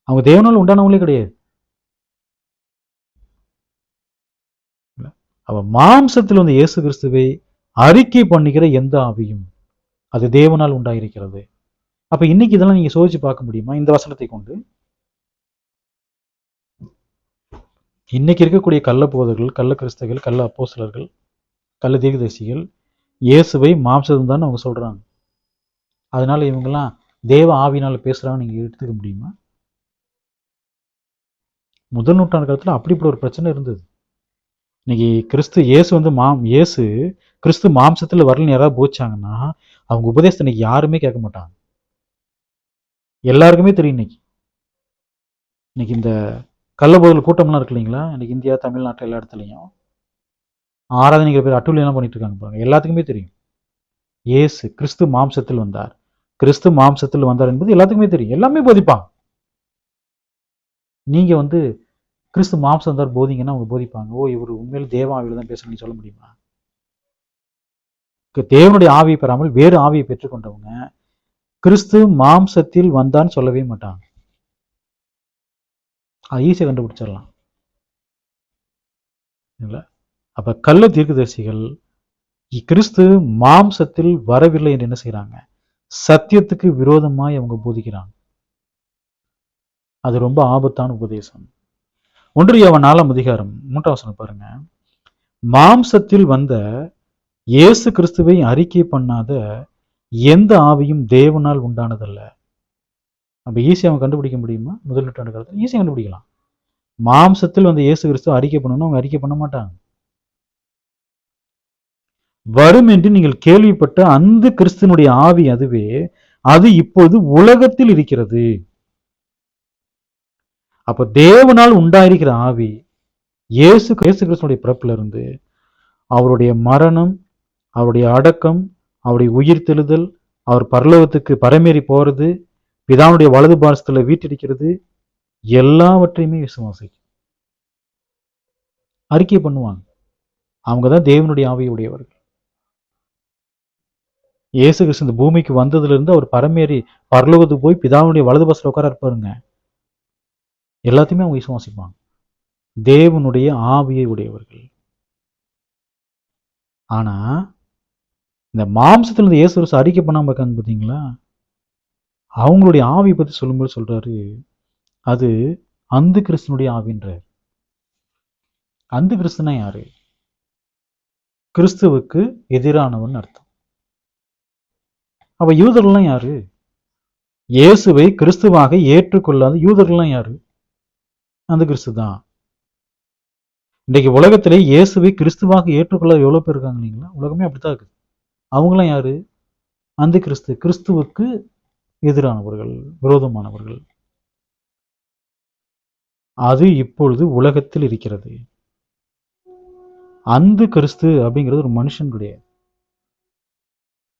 அவங்க தேவனால் உண்டானவங்களே கிடையாது. அவ மாம்சத்தில் வந்து இயேசு கிறிஸ்துவை அறிக்கை பண்ணிக்கிற எந்த ஆவியும் அது தேவனால் உண்டாயிருக்கிறது. அப்ப இன்னைக்கு இதெல்லாம் நீங்க சோதிச்சு பார்க்க முடியுமா இந்த வசனத்தை கொண்டு? இன்னைக்கு இருக்கக்கூடிய கள்ள போதர்கள், கள்ள கிறிஸ்தவர்கள், கள்ள அப்போஸ்தலர்கள், கள்ள தீர்க்கதரிசிகள் இயேசுவை மாம்சம் தான் அவங்க சொல்றாங்க. அதனால இவங்கெல்லாம் தேவ ஆவியினால பேசுறாங்கன்னு நீங்க எடுத்துக்க முடியுமா? முதல் நூற்றாண்டு காலத்துல அப்படி ஒரு பிரச்சனை இருந்தது. இன்னைக்கு இயேசு வந்து இயேசு கிறிஸ்து மாம்சத்துல வரலன்னு யாராவது போச்சாங்கன்னா அவங்க உபதேசத்தை இன்னைக்கு யாருமே கேட்க மாட்டாங்க. எல்லாருக்குமே தெரியும். இன்னைக்கு இந்த கள்ளபோதல் கூட்டம்லாம் இருக்கு இல்லைங்களா? இன்னைக்கு இந்தியா, தமிழ்நாட்டில் எல்லா இடத்துலையும் ஆராதனைகள் பேர் அட்டூழியெல்லாம் பண்ணிட்டு இருக்காங்க பாருங்க. எல்லாத்துக்குமே தெரியும் இயேசு கிறிஸ்து மாம்சத்தில் வந்தார், கிறிஸ்து மாம்சத்தில் வந்தார் என்பது எல்லாத்துக்குமே தெரியும். எல்லாமே போதிப்பாங்க. நீங்க வந்து கிறிஸ்து மாம்சம் வந்தார் போதிங்கன்னா அவங்க போதிப்பாங்க. ஓ, இவர் உண்மையில் தேவ ஆவியில தான் பேசணும்னு சொல்ல முடியுமா? தேவனுடைய ஆவியை பெறாமல் வேறு ஆவியை பெற்றுக்கொண்டவங்க கிறிஸ்து மாம்சத்தில் வந்தான்னு சொல்லவே மாட்டாங்க. அது ஈஸியாக கண்டுபிடிச்சிடலாம். இல்லை, அப்ப கள்ள தீர்க்கதரிசிகள் கிறிஸ்து மாம்சத்தில் வரவில்லை என்று என்ன செய்யறாங்க? சத்தியத்துக்கு விரோதமாய் அவங்க போதிக்கிறாங்க. அது ரொம்ப ஆபத்தான உபதேசம். 1 யோவான் 4:3 பாருங்க. மாம்சத்தில் வந்த இயேசு கிறிஸ்துவை அறிக்கை பண்ணாத எந்த ஆவியும் தேவனால் உண்டானதல்ல. அப்ப ஈஸியா அவங்க கண்டுபிடிக்க முடியுமா? முதல் நூற்றாண்டு காலத்தில் ஈஸியா கண்டுபிடிக்கலாம். மாம்சத்தில் வந்து இயேசு கிறிஸ்துவ அறிக்கை பண்ணணும், அவங்க அறிக்கை பண்ண மாட்டாங்க. வரும் என்று நீங்கள் கேள்விப்பட்ட அந்த கிறிஸ்துவனுடைய ஆவி அதுவே, அது இப்போது உலகத்தில் இருக்கிறது. அப்ப தேவனால் உண்டாயிருக்கிற ஆவி இயேசு கிறிஸ்துவனுடைய பிறப்பில இருந்து அவருடைய மரணம், அவருடைய அடக்கம், அவருடைய உயிர் தெழுதல், அவர் பரலோகத்துக்கு பரமேறி போறது, பிதாவுடைய வலது பாரசத்துல வீட்டிருக்கிறது, எல்லாவற்றையுமே விசுவாசிக்கும், அறிக்கை பண்ணுவாங்க. அவங்கதான் தேவனுடைய ஆவியுடையவர்கள். இயேசு கிறிஸ்து இந்த பூமிக்கு வந்ததுல இருந்து அவர் பரமேறி பரலோகத்துக்கு போய் பிதாவுடைய வலது பாரசத்துல உட்கார இருப்பாருங்க. எல்லாத்தையுமே அவங்க விசுவாசிப்பாங்க. தேவனுடைய ஆவியை உடையவர்கள். ஆனா இந்த மாம்சத்துல இருந்து இயேசு கிறிஸ்து அறிக்கை பண்ணாம இருக்காங்க பார்த்தீங்களா? அவங்களுடைய ஆவியை பத்தி சொல்லும்போது சொல்றாரு, அது அந்த கிறிஸ்துனுடைய ஆவின்றார். அந்த கிறிஸ்துனா யாரு? கிறிஸ்துவுக்கு எதிரானவன் அர்த்தம். அப்ப யூதர்கள்லாம் யாரு? இயேசுவை கிறிஸ்துவாக ஏற்றுக்கொள்ளாத யூதர்கள்லாம் யாரு? அந்த கிறிஸ்து தான். இன்றைக்கு உலகத்திலே இயேசுவை கிறிஸ்துவாக ஏற்றுக்கொள்ளாத எவ்வளவு பேர் இருக்காங்க இல்லைங்களா? உலகமே அப்படித்தான் இருக்குது. அவங்களாம் யாரு? அந்த கிறிஸ்துவுக்கு எதிரானவர்கள், விரோதமானவர்கள். அது இப்பொழுது உலகத்தில் இருக்கிறது. அந்த கிறிஸ்து அப்படிங்கிறது ஒரு மனுஷன் கிடையாது,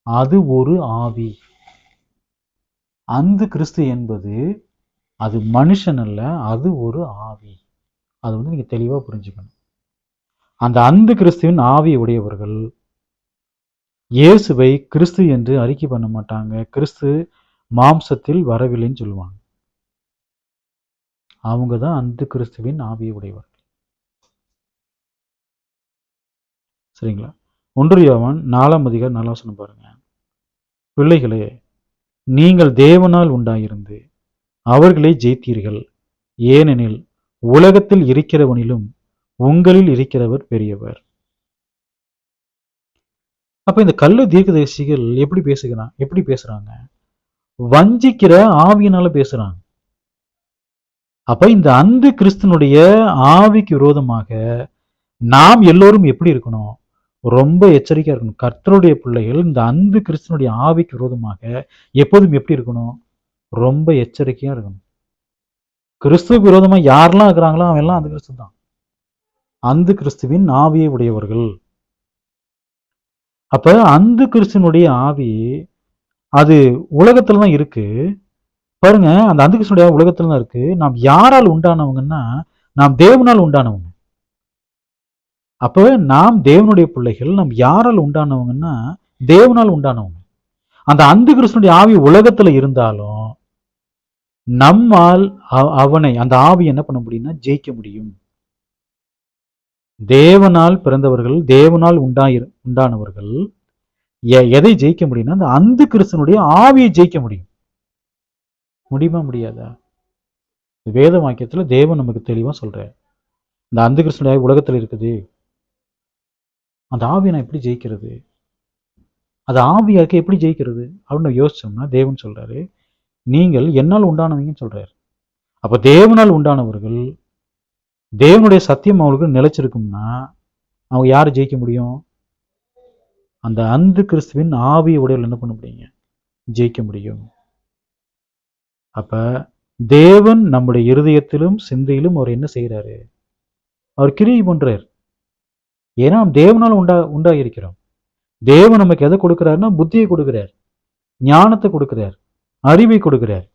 அது ஒரு ஆவி. அந்த கிறிஸ்து என்பது அது மனுஷன் அல்ல, அது ஒரு ஆவி. அது வந்து நீங்க தெளிவா புரிஞ்சுக்கணும். அந்த கிறிஸ்துவின் ஆவி உடையவர்கள் இயேசுவை கிறிஸ்து என்று அறிக்கை பண்ண மாட்டாங்க. கிறிஸ்து மாம்சத்தில் வரவில்லைன்னு சொல்லுவாங்க. அவங்க தான் அந்த கிறிஸ்துவின் ஆவி உடையவர்கள். சரிங்களா? 1 யோவான் 4:4 பாருங்க. பிள்ளைகளே, நீங்கள் தேவனால் உண்டாயிருந்து அவர்களை ஜெயித்தீர்கள், ஏனெனில் உலகத்தில் இருக்கிறவனிலும் உங்களில் இருக்கிறவர் பெரியவர். அப்ப இந்த கள்ள தீர்க்கதரிசிகள் எப்படி பேசுறாங்க? வஞ்சிக்கிற ஆவியினால பேசுறாங்க. அப்ப இந்த அந்த கிறிஸ்தனுடைய ஆவிக்கு விரோதமாக நாம் எல்லோரும் எப்படி இருக்கணும்? ரொம்ப எச்சரிக்கையா இருக்கணும். கர்த்தருடைய பிள்ளைகள் இந்த அந்த கிறிஸ்தனுடைய ஆவிக்கு விரோதமாக எப்போதும் எப்படி இருக்கணும்? ரொம்ப எச்சரிக்கையா இருக்கணும். கிறிஸ்துவுக்கு விரோதமா யாரெல்லாம் இருக்கிறாங்களோ அவன் எல்லாம் அந்த கிறிஸ்து தான். அந்த கிறிஸ்துவின் ஆவியை உடையவர்கள். அப்ப அந்த கிறிஸ்துவனுடைய ஆவி அது உலகத்துல தான் இருக்கு. பாருங்க, அந்த அந்த கிறிஸ்துவனுடைய ஆவி உலகத்துல தான் இருக்கு. நாம் யாரால் உண்டானவங்கன்னா, நாம் தேவனால் உண்டானவங்க. அப்ப நாம் தேவனுடைய பிள்ளைகள். நாம் யாரால் உண்டானவங்கன்னா, தேவனால் உண்டானவங்க. அந்த அந்த கிறிஸ்துவனுடைய ஆவி உலகத்துல இருந்தாலும் நம்மால் அவனை அந்த ஆவி என்ன பண்ண முடியும்னா ஜெயிக்க முடியும். தேவனால் பிறந்தவர்கள், தேவனால் உண்டானவர்கள் எதை ஜெயிக்க முடியும்னா அந்த அந்த கிறிஸ்துவனுடைய ஆவியை ஜெயிக்க முடியும். முடியுமா? முடியாதா? வேத வாக்கியத்துல தேவன் நமக்கு தெளிவா சொல்றார். இந்த அந்த கிறிஸ்துவனுடைய ஆவி உலகத்துல இருக்குது. அந்த ஆவியை நான் எப்படி ஜெயிக்கிறது? அது ஆவியாக்க எப்படி ஜெயிக்கிறது அப்படின்னு யோசிச்சோம்னா தேவன் சொல்றாரு, நீங்கள் என்னால் உண்டானவங்கன்னு சொல்றாரு. அப்ப தேவனால் உண்டானவர்கள், தேவனுடைய சத்தியம் அவங்களுக்கு நிலைச்சிருக்கும்னா அவங்க யாரை ஜெயிக்க முடியும்? அந்த அந்த கிறிஸ்துவின் ஆவிய உடையவர்கள் என்ன பண்ண முடியுங்க? ஜெயிக்க முடியும். அப்ப தேவன் நம்முடைய இருதயத்திலும் சிந்தையிலும் அவர் என்ன செய்யறாரு? அவர் கிரியை பண்றார். ஏன்னா தேவனால் உண்டாகியிருக்கிறோம். தேவன் நமக்கு எதை கொடுக்கிறாருன்னா புத்தியை கொடுக்கிறார், ஞானத்தை கொடுக்கிறார், அறிவை கொடுக்கிறார்.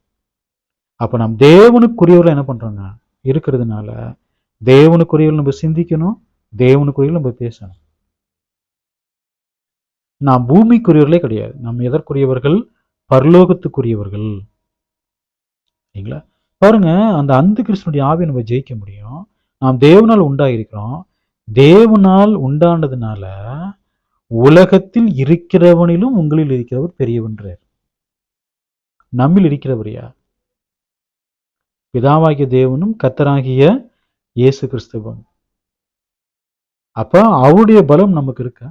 அப்ப நாம் தேவனுக்குரியவர்கள் என்ன பண்றோங்க இருக்கிறதுனால தேவனுக்குரியவர்கள் நம்ம சிந்திக்கணும், தேவனுக்குரியவர்கள் நம்ம பேசணும். நாம் பூமிக்குரியவர்களே கிடையாது. நாம் எதற்குரியவர்கள்? பரலோகத்துக்குரியவர்கள். சரிங்களா? பாருங்க, அந்த அந்த கிறிஸ்துவனுடைய ஆவியை நம்ம ஜெயிக்க முடியும். நாம் தேவனால் உண்டாயிருக்கிறோம். தேவனால் உண்டானதுனால உலகத்தில் இருக்கிறவனிலும் உங்களில் இருக்கிறவர் பெரியவன்றார். நம்மில் இருக்கிறவர் யார்? பிதாவாகிய தேவனும் கர்த்தராகிய இயேசு கிறிஸ்துவும். அப்ப அவருடைய பலம் நமக்கு இருக்க.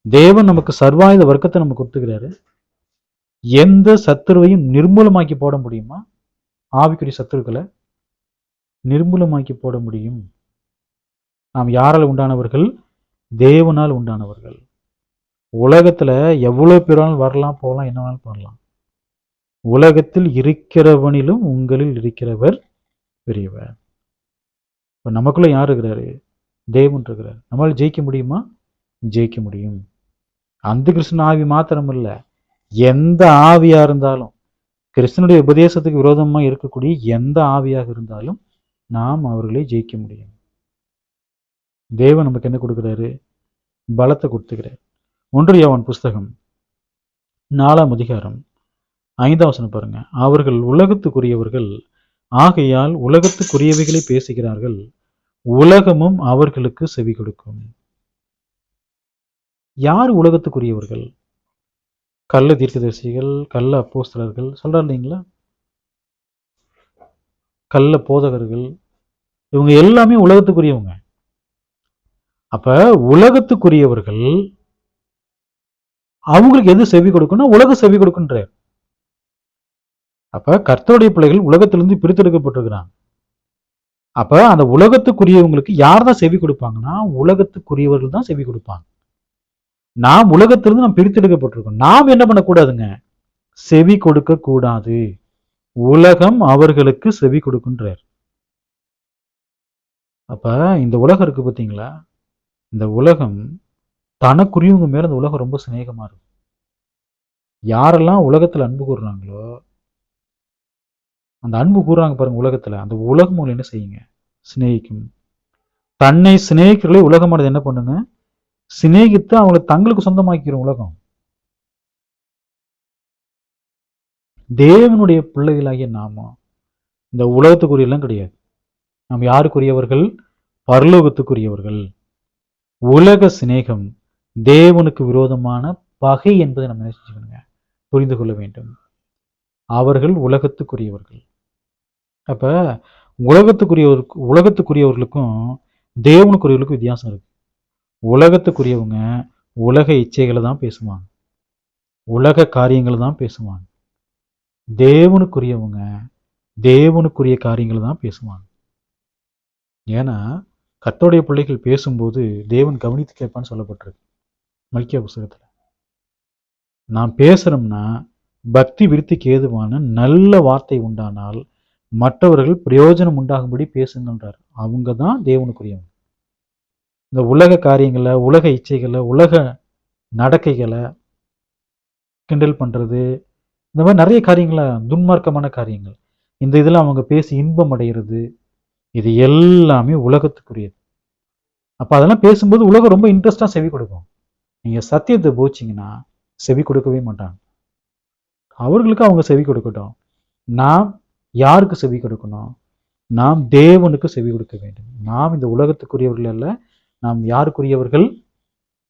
தேவன் நமக்கு சர்வாயுத வர்க்கத்தை நமக்கு கொடுத்துக்கிறாரு. எந்த சத்துருவையும் நிர்மூலமாக்கி போட முடியுமா? ஆவிக்குரிய சத்துருக்களை நிர்மூலமாக்கி போட முடியும். நாம் யாரால் உண்டானவர்கள்? தேவனால் உண்டானவர்கள். உலகத்துல எவ்வளவு பேராலும் வரலாம், போகலாம், என்ன வேணாலும் பண்ணலாம். உலகத்தில் இருக்கிறவனிலும் உங்களில் இருக்கிறவர் பெரியவர். இப்ப நமக்குள்ள யார் இருக்கிறாரு? தேவன் இருக்கிறார். நம்மளால ஜெயிக்க முடியுமா? ஜெயிக்க முடியும். அந்த கிறிஸ்துவ ஆவி மாத்திரம் இல்ல, எந்த ஆவியா இருந்தாலும், கிறிஸ்தனுடைய உபதேசத்துக்கு விரோதமா இருக்கக்கூடிய எந்த ஆவியாக இருந்தாலும் நாம் அவர்களை ஜெயிக்க முடியும். தேவன் நமக்கு என்ன கொடுக்கிறாரு? பலத்தை கொடுத்துக்கிறார். 1 யோவான் புஸ்தகம் 4ஆம் அதிகாரம் 5ஆம் வசனம் பாருங்க. அவர்கள் உலகத்துக்குரியவர்கள் ஆகையால் உலகத்துக்குரியவைகளை பேசுகிறார்கள், உலகமும் அவர்களுக்கு செவி கொடுக்கும். யார் உலகத்துக்குரியவர்கள்? கள்ள தீர்க்கதரிசிகள், கள்ள அப்போஸ்தலர்கள் சொல்றாரு இல்லைங்களா, கள்ள போதகர்கள், இவங்க எல்லாமே உலகத்துக்குரியவங்க. அப்ப உலகத்துக்குரியவர்கள் அவங்களுக்கு எது செவி கொடுக்கணும்? உலக செவி கொடுக்குன்றார். அப்ப கர்த்தருடைய பிள்ளைகள் உலகத்திலிருந்து பிரித்தெடுக்கப்பட்டிருக்கிறாங்க. அப்ப அந்த உலகத்துக்குரியவங்களுக்கு யார் தான் செவி கொடுப்பாங்கன்னா உலகத்துக்குரியவர்கள் தான் செவி கொடுப்பாங்க. நாம் உலகத்திலிருந்து நாம் பிரித்தெடுக்கப்பட்டிருக்கோம். நாம் என்ன பண்ணக்கூடாதுங்க? செவி கொடுக்க கூடாது. உலகம் அவர்களுக்கு செவி கொடுக்கின்றார். அப்ப இந்த உலகம் இருக்கு பார்த்தீங்களா, இந்த உலகம் தனக்குரியவங்க மேல இந்த உலகம் ரொம்ப சிநேகமா இருக்கும். யாரெல்லாம் உலகத்துல அன்பு கூறுறாங்களோ, அந்த அன்பு கூறுறாங்க பாருங்க உலகத்துல, அந்த உலகம் என்ன செய்யுங்க? சிநேகிக்கும். தன்னை சிநேகிக்கிறவர்களே உலகமானது என்ன பண்ணுங்க? சிநேகித்து அவங்களை தங்களுக்கு சொந்தமாக்கிறோம். உலகம் தேவனுடைய பிள்ளைகளாகிய நாம இந்த உலகத்துக்குரியெல்லாம் கிடையாது. நாம் யாருக்குரியவர்கள்? பரலோகத்துக்குரியவர்கள். உலக சிநேகம் தேவனுக்கு விரோதமான பகை என்பதை நம்ம நினைச்சுக்கணுங்க, புரிந்து கொள்ள வேண்டும். அவர்கள் உலகத்துக்குரியவர்கள். அப்ப உலகத்துக்குரியவர்களுக்கும் தேவனுக்குரியவர்களுக்கும் வித்தியாசம் இருக்கு. உலகத்துக்குரியவங்க உலக இச்சைகளை தான் பேசுவாங்க, உலக காரியங்களை தான் பேசுவாங்க. தேவனுக்குரியவங்க தேவனுக்குரிய காரியங்களை தான் பேசுவாங்க. ஏன்னா கர்த்தருடைய பிள்ளைகள் பேசும்போது தேவன் கவனித்து கேட்பான்னு சொல்லப்பட்டிருக்கு மல்கியா புஸ்தகத்துல. நாம் பேசுறோம்னா பக்தி விருத்திக்கு ஏதுவான நல்ல வார்த்தை உண்டானால் மற்றவர்கள் பிரயோஜனம் உண்டாகும்படி பேசுங்கன்றார். அவங்க தான் தேவனுக்குரியவங்க. இந்த உலக காரியங்களை, உலக இச்சைகளை, உலக நடக்கைகளை கிண்டல் பண்ணுறது, இந்த மாதிரி நிறைய காரியங்களை, துன்மார்க்கமான காரியங்கள், இந்த இதில் அவங்க பேசி இன்பம் அடைகிறது, இது எல்லாமே உலகத்துக்குரியது. அப்போ அதெல்லாம் பேசும்போது உலகம் ரொம்ப இன்ட்ரெஸ்டாக செவி கொடுக்கும். நீங்கள் சத்தியத்தை போச்சிங்கன்னா செவி கொடுக்கவே மாட்டாங்க. அவர்களுக்கு அவங்க செவி கொடுக்கட்டும். நாம் யாருக்கு செவி கொடுக்கணும்? நாம் தேவனுக்கு செவி கொடுக்க வேண்டும். நாம் இந்த உலகத்துக்குரியவர்கள் அல்ல, நாம் யாருக்குரியவர்கள்?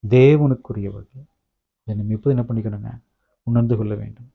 தேவனுக்குரியவர்கள். இதை நம்ம எப்போது என்ன பண்ணிக்கணுங்க? உணர்ந்து கொள்ள வேண்டும்.